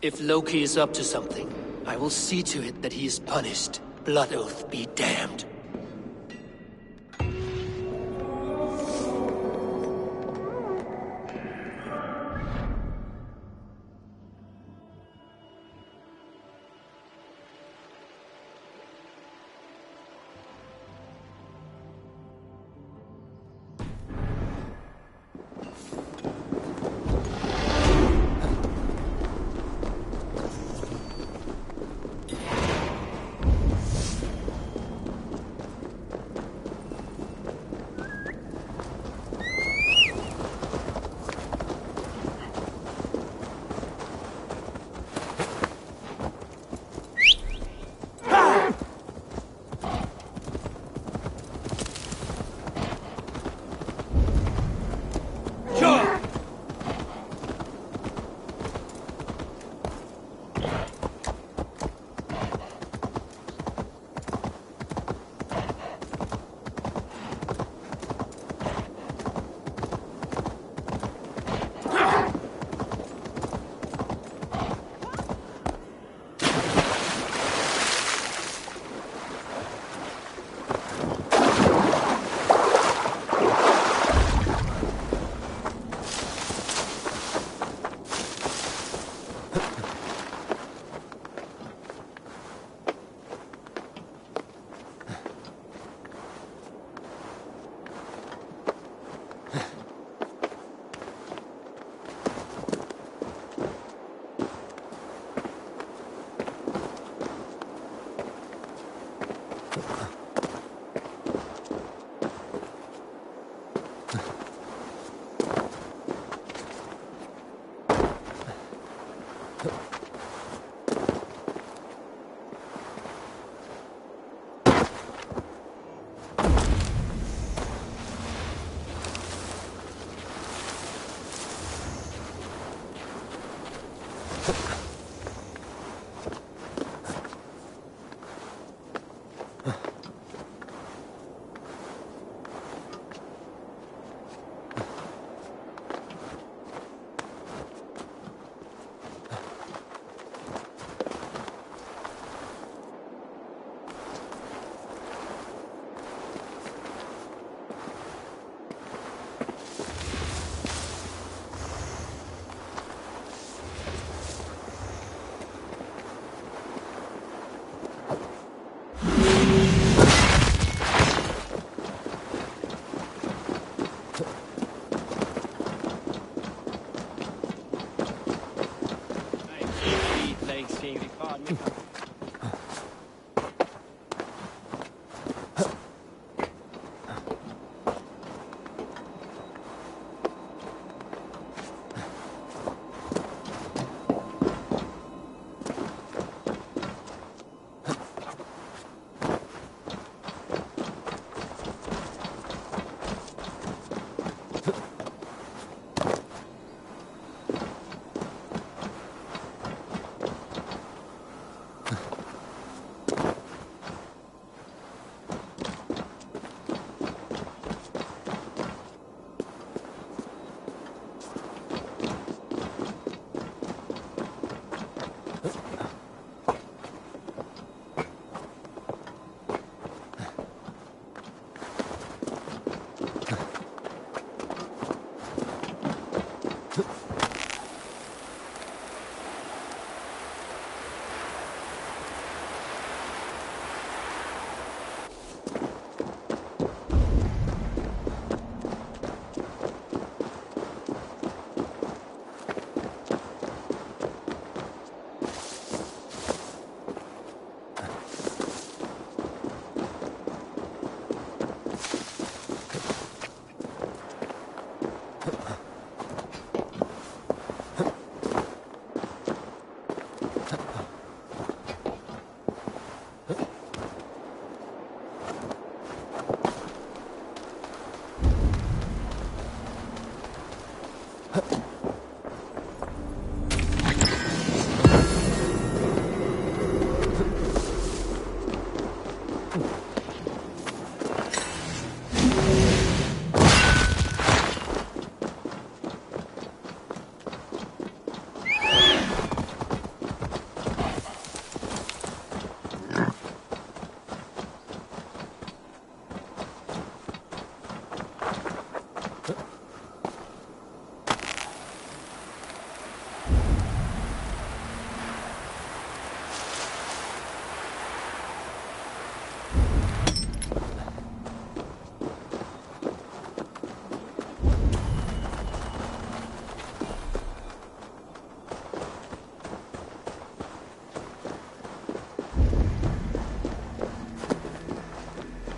If Loki is up to something, I will see to it that he is punished. Blood Oath be damned.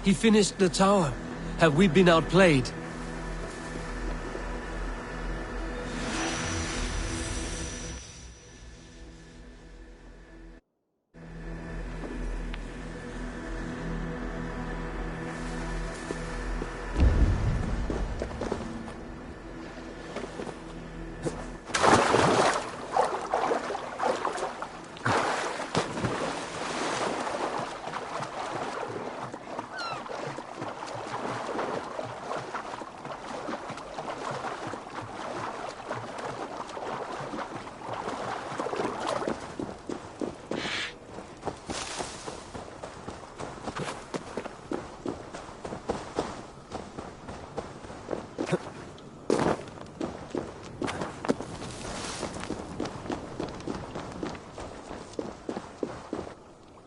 He finished the tower. Have we been outplayed?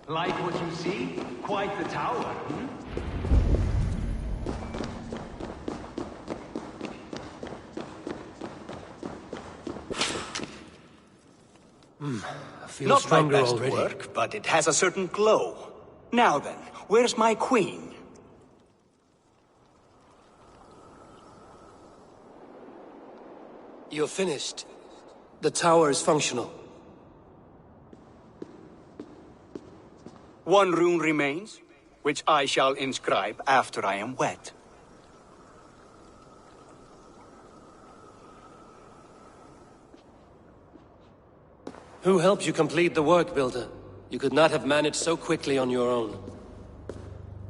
Like what you see? Quite the tower, I feel Not my stronger best already. work, but it has a certain glow. Now then, where's my queen? You're finished. The tower is functional. One rune remains, which I shall inscribe after I am wed. Who helped you complete the work, Builder? You could not have managed so quickly on your own.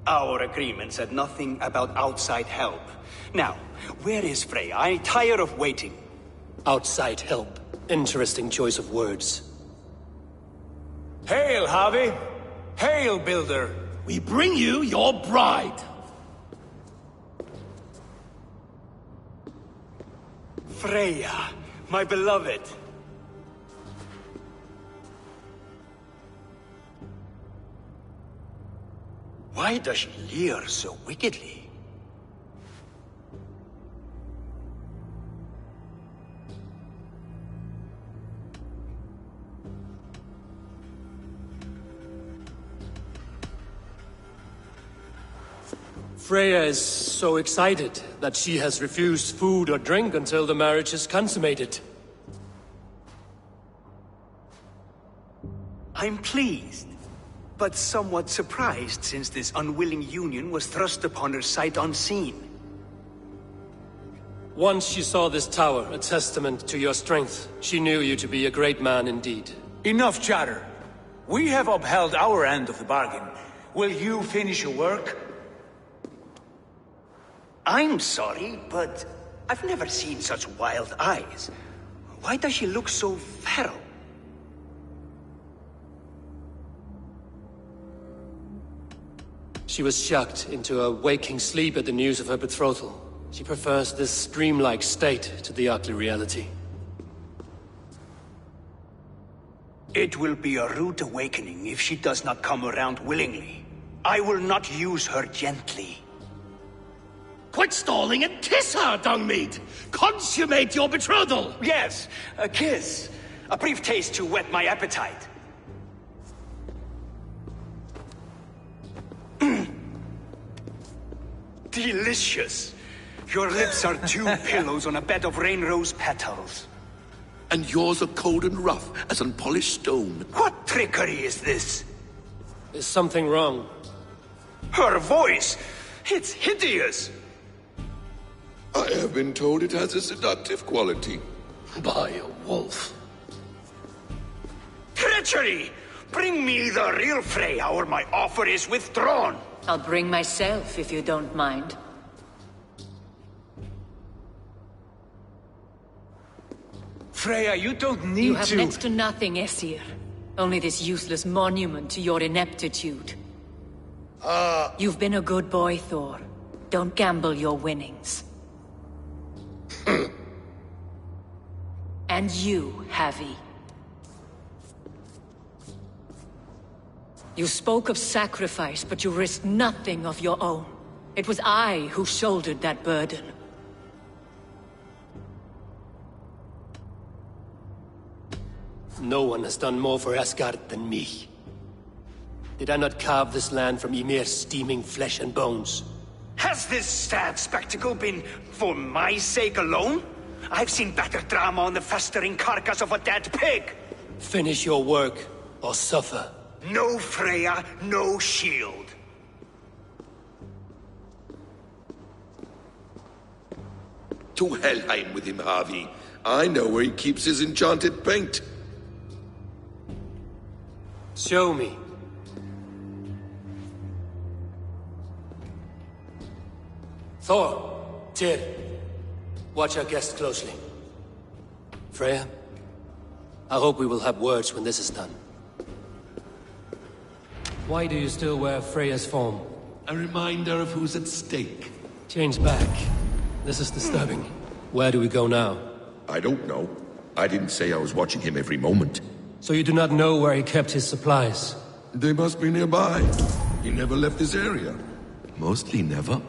Our agreement said nothing about outside help. Now, where is Freya? I'm tired of waiting. Outside help. Interesting choice of words. Hail, Harvey! Hail, Builder! We bring you your bride! Freya, my beloved. Why does she leer so wickedly? Freya is so excited that she has refused food or drink until the marriage is consummated. I'm pleased, but somewhat surprised since this unwilling union was thrust upon her sight unseen. Once she saw this tower, a testament to your strength, she knew you to be a great man indeed. Enough chatter. We have upheld our end of the bargain. Will you finish your work? I'm sorry, but I've never seen such wild eyes. Why does she look so feral? She was shocked into a waking sleep at the news of her betrothal. She prefers this dreamlike state to the ugly reality. It will be a rude awakening if she does not come around willingly. I will not use her gently. Quit stalling and kiss her, Dungmeat! Consummate your betrothal! Yes, a kiss. A brief taste to whet my appetite. Delicious. Your lips are two pillows on a bed of rain rose petals. And yours are cold and rough as unpolished stone. What trickery is this? Is something wrong? Her voice! It's hideous! I have been told it has a seductive quality. By a wolf. Treachery! Bring me the real Freya or my offer is withdrawn! I'll bring myself if you don't mind. Freya, you don't need to... You have next to nothing, Aesir. Only this useless monument to your ineptitude. You've been a good boy, Thor. Don't gamble your winnings. And you, Havi. You spoke of sacrifice, but you risked nothing of your own. It was I who shouldered that burden. No one has done more for Asgard than me. Did I not carve this land from Ymir's steaming flesh and bones? Has this sad spectacle been for my sake alone? I've seen better drama on the festering carcass of a dead pig! Finish your work, or suffer. No Freya, no shield. To Helheim with him, Harvey. I know where he keeps his enchanted paint. Show me. Thor, Tyr, watch our guest closely. Freya, I hope we will have words when this is done. Why do you still wear Freya's form? A reminder of who's at stake. Change back. This is disturbing. Where do we go now? I don't know. I didn't say I was watching him every moment. So you do not know where he kept his supplies? They must be nearby. He never left this area. Mostly never.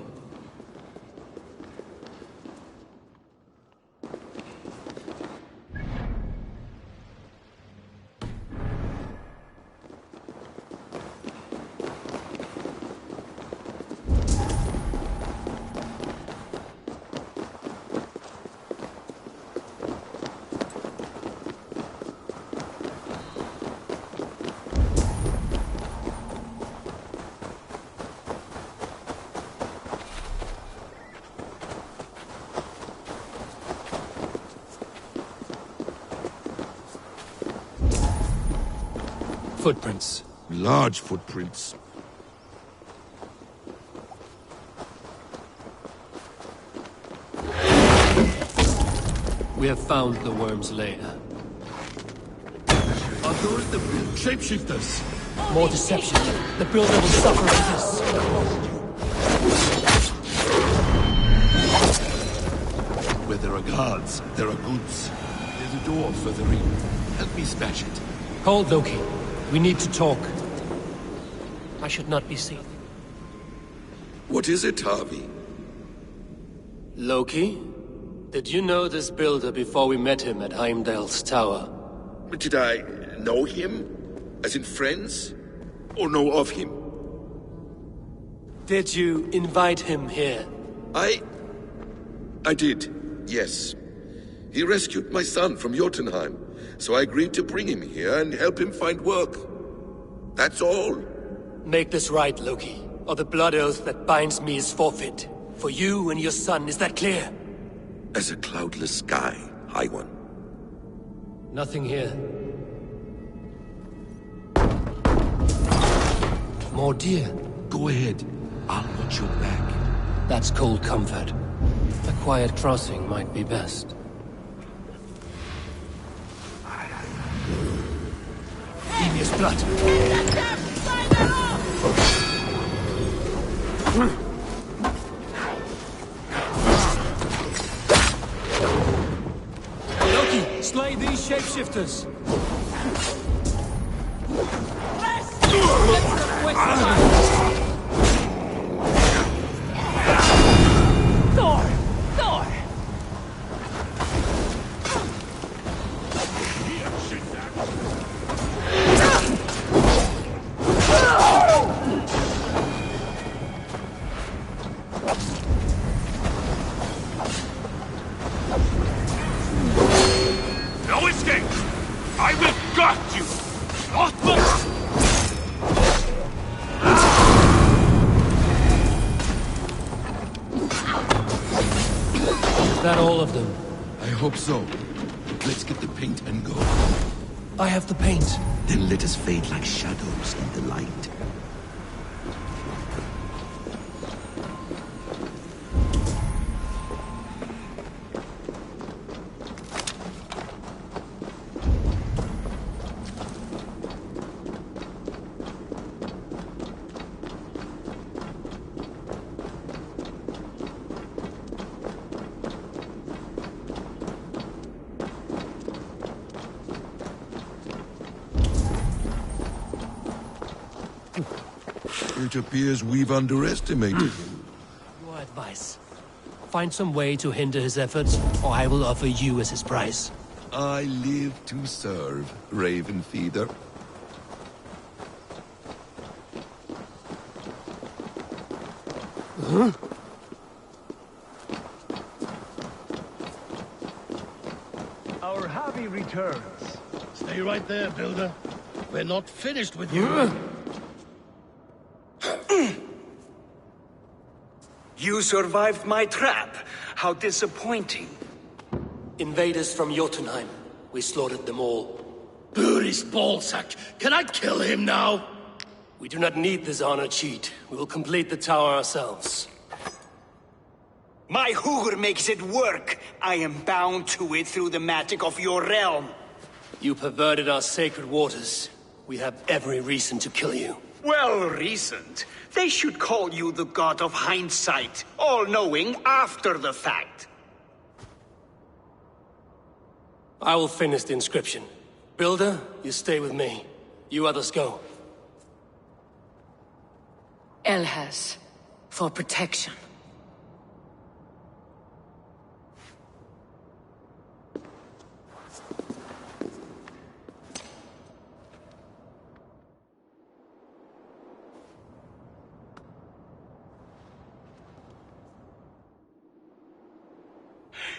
Footprints. Large footprints. We have found the worm's lair. Are those the shapeshifters? More deception. The builder will suffer for this. Where there are guards, there are goods. There's a door further in. Help me smash it. Hold, Loki. We need to talk. I should not be seen. What is it, Harvey? Loki? Did you know this builder before we met him at Heimdall's tower? Did I know him? As in friends? Or know of him? Did you invite him here? I did, yes. He rescued my son from Jotunheim, so I agreed to bring him here and help him find work. That's all. Make this right, Loki, or the blood oath that binds me is forfeit. For you and your son, is that clear? As a cloudless sky, High One. Nothing here. More deer. Go ahead. I'll watch your back. That's cold comfort. A quiet crossing might be best. Devious blood. Loki, slay these shapeshifters. Thor! Thor! No escape! I will gut you! Not much! Is that all of them? I hope so. Let's get the paint and go. I have the paint. Then let us fade like shadows in the light. It appears we've underestimated him. Your advice. Find some way to hinder his efforts, or I will offer you as his prize. I live to serve, Raven Feeder. Huh? Our Javi returns. Stay right there, Builder. We're not finished with you. You survived my trap. How disappointing. Invaders from Jotunheim. We slaughtered them all. Buri's ballsack. Can I kill him now? We do not need this honor cheat. We will complete the tower ourselves. My Hugr makes it work. I am bound to it through the magic of your realm. You perverted our sacred waters. We have every reason to kill you. Well reasoned. They should call you the god of hindsight, all-knowing after the fact. I will finish the inscription. Builder, you stay with me. You others go. Elhas, for protection.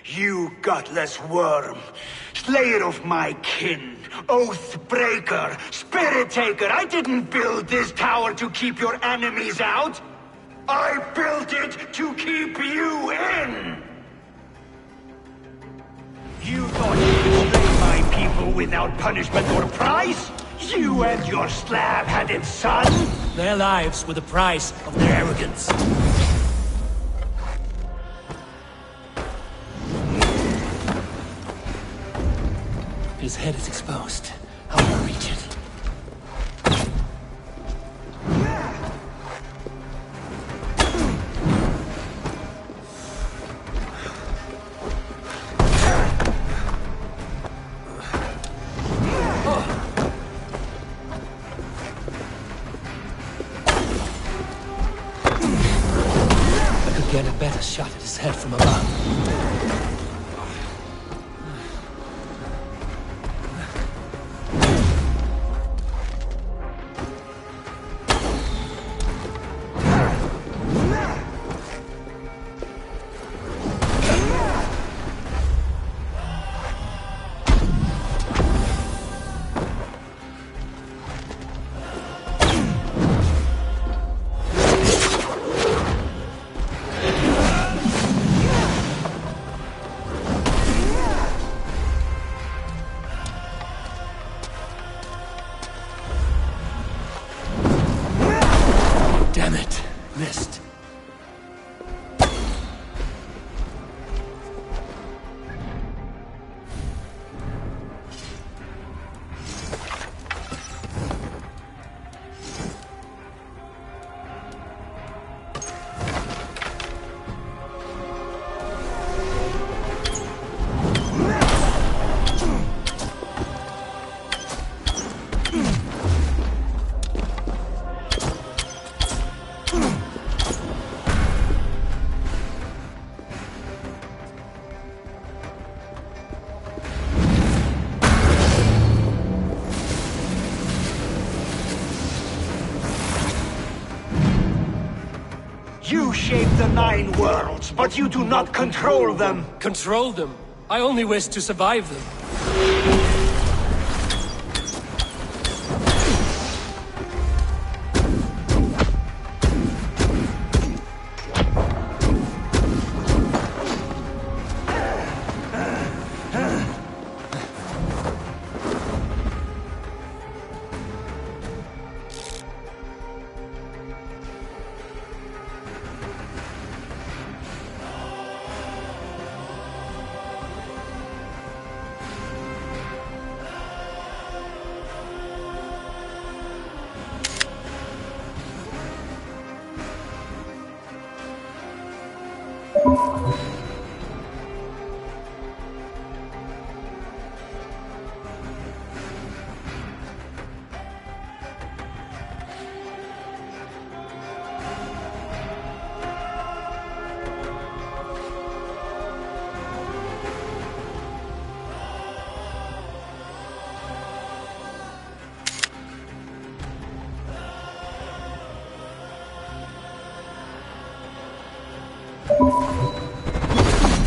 You gutless worm, slayer of my kin, oath breaker, spirit taker, I didn't build this tower to keep your enemies out. I built it to keep you in. You thought you could slay my people without punishment or price? You and your slab-headed son? Their lives were the price of their arrogance. His head is exposed. I will reach it. I could get a better shot at his head from above. Damn it. Missed. You shape the 9 worlds, but you do not control them. Control them? I only wish to survive them.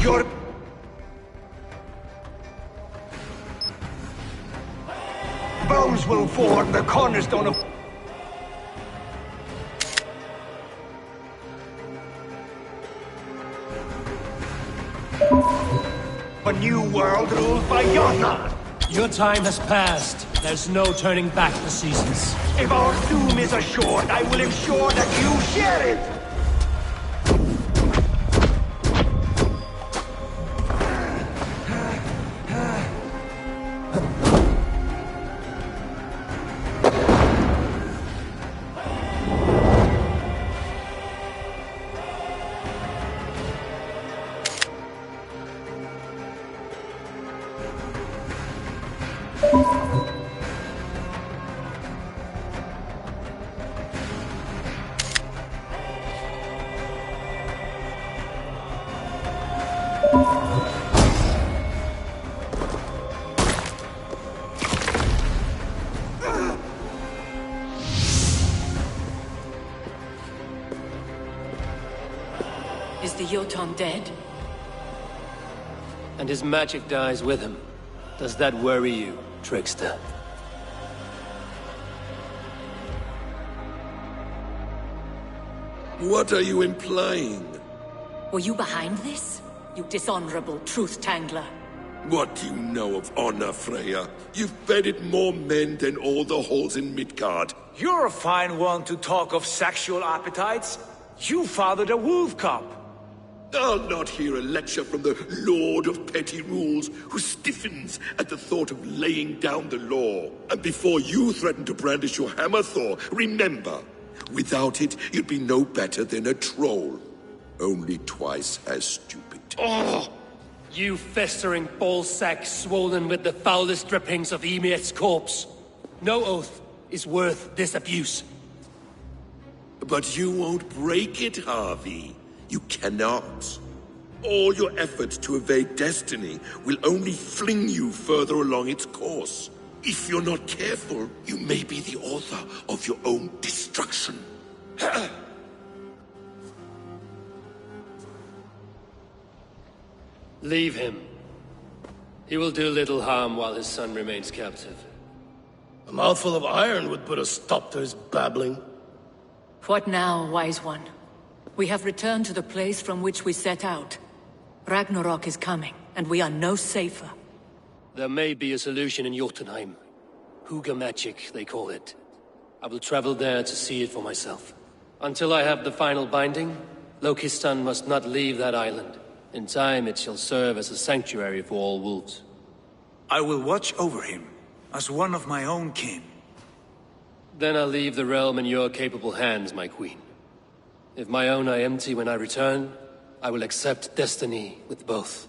Your bones will form the cornerstone of a new world ruled by Yona. Your time has passed. There's no turning back the seasons. If our doom is assured, I will ensure that you share it. Is the Jotun dead? And his magic dies with him. Does that worry you, trickster? What are you implying? Were you behind this? You dishonorable truth-tangler. What do you know of honor, Freya? You've bedded more men than all the halls in Midgard. You're a fine one to talk of sexual appetites. You fathered a wolf cub. I'll not hear a lecture from the Lord of Petty Rules, who stiffens at the thought of laying down the law. And before you threaten to brandish your hammer, Thor, remember, without it, you'd be no better than a troll. Only twice as stupid. Oh! You festering ballsack swollen with the foulest drippings of Ymir's corpse. No oath is worth this abuse. But you won't break it, Harvey. You cannot. All your efforts to evade destiny will only fling you further along its course. If you're not careful, you may be the author of your own destruction. Leave him. He will do little harm while his son remains captive. A mouthful of iron would put a stop to his babbling. What now, wise one? We have returned to the place from which we set out. Ragnarok is coming, and we are no safer. There may be a solution in Jotunheim. Hugger magic, they call it. I will travel there to see it for myself. Until I have the final binding, Loki's son must not leave that island. In time, it shall serve as a sanctuary for all wolves. I will watch over him, as one of my own kin. Then I'll leave the realm in your capable hands, my queen. If my own are empty when I return, I will accept destiny with both.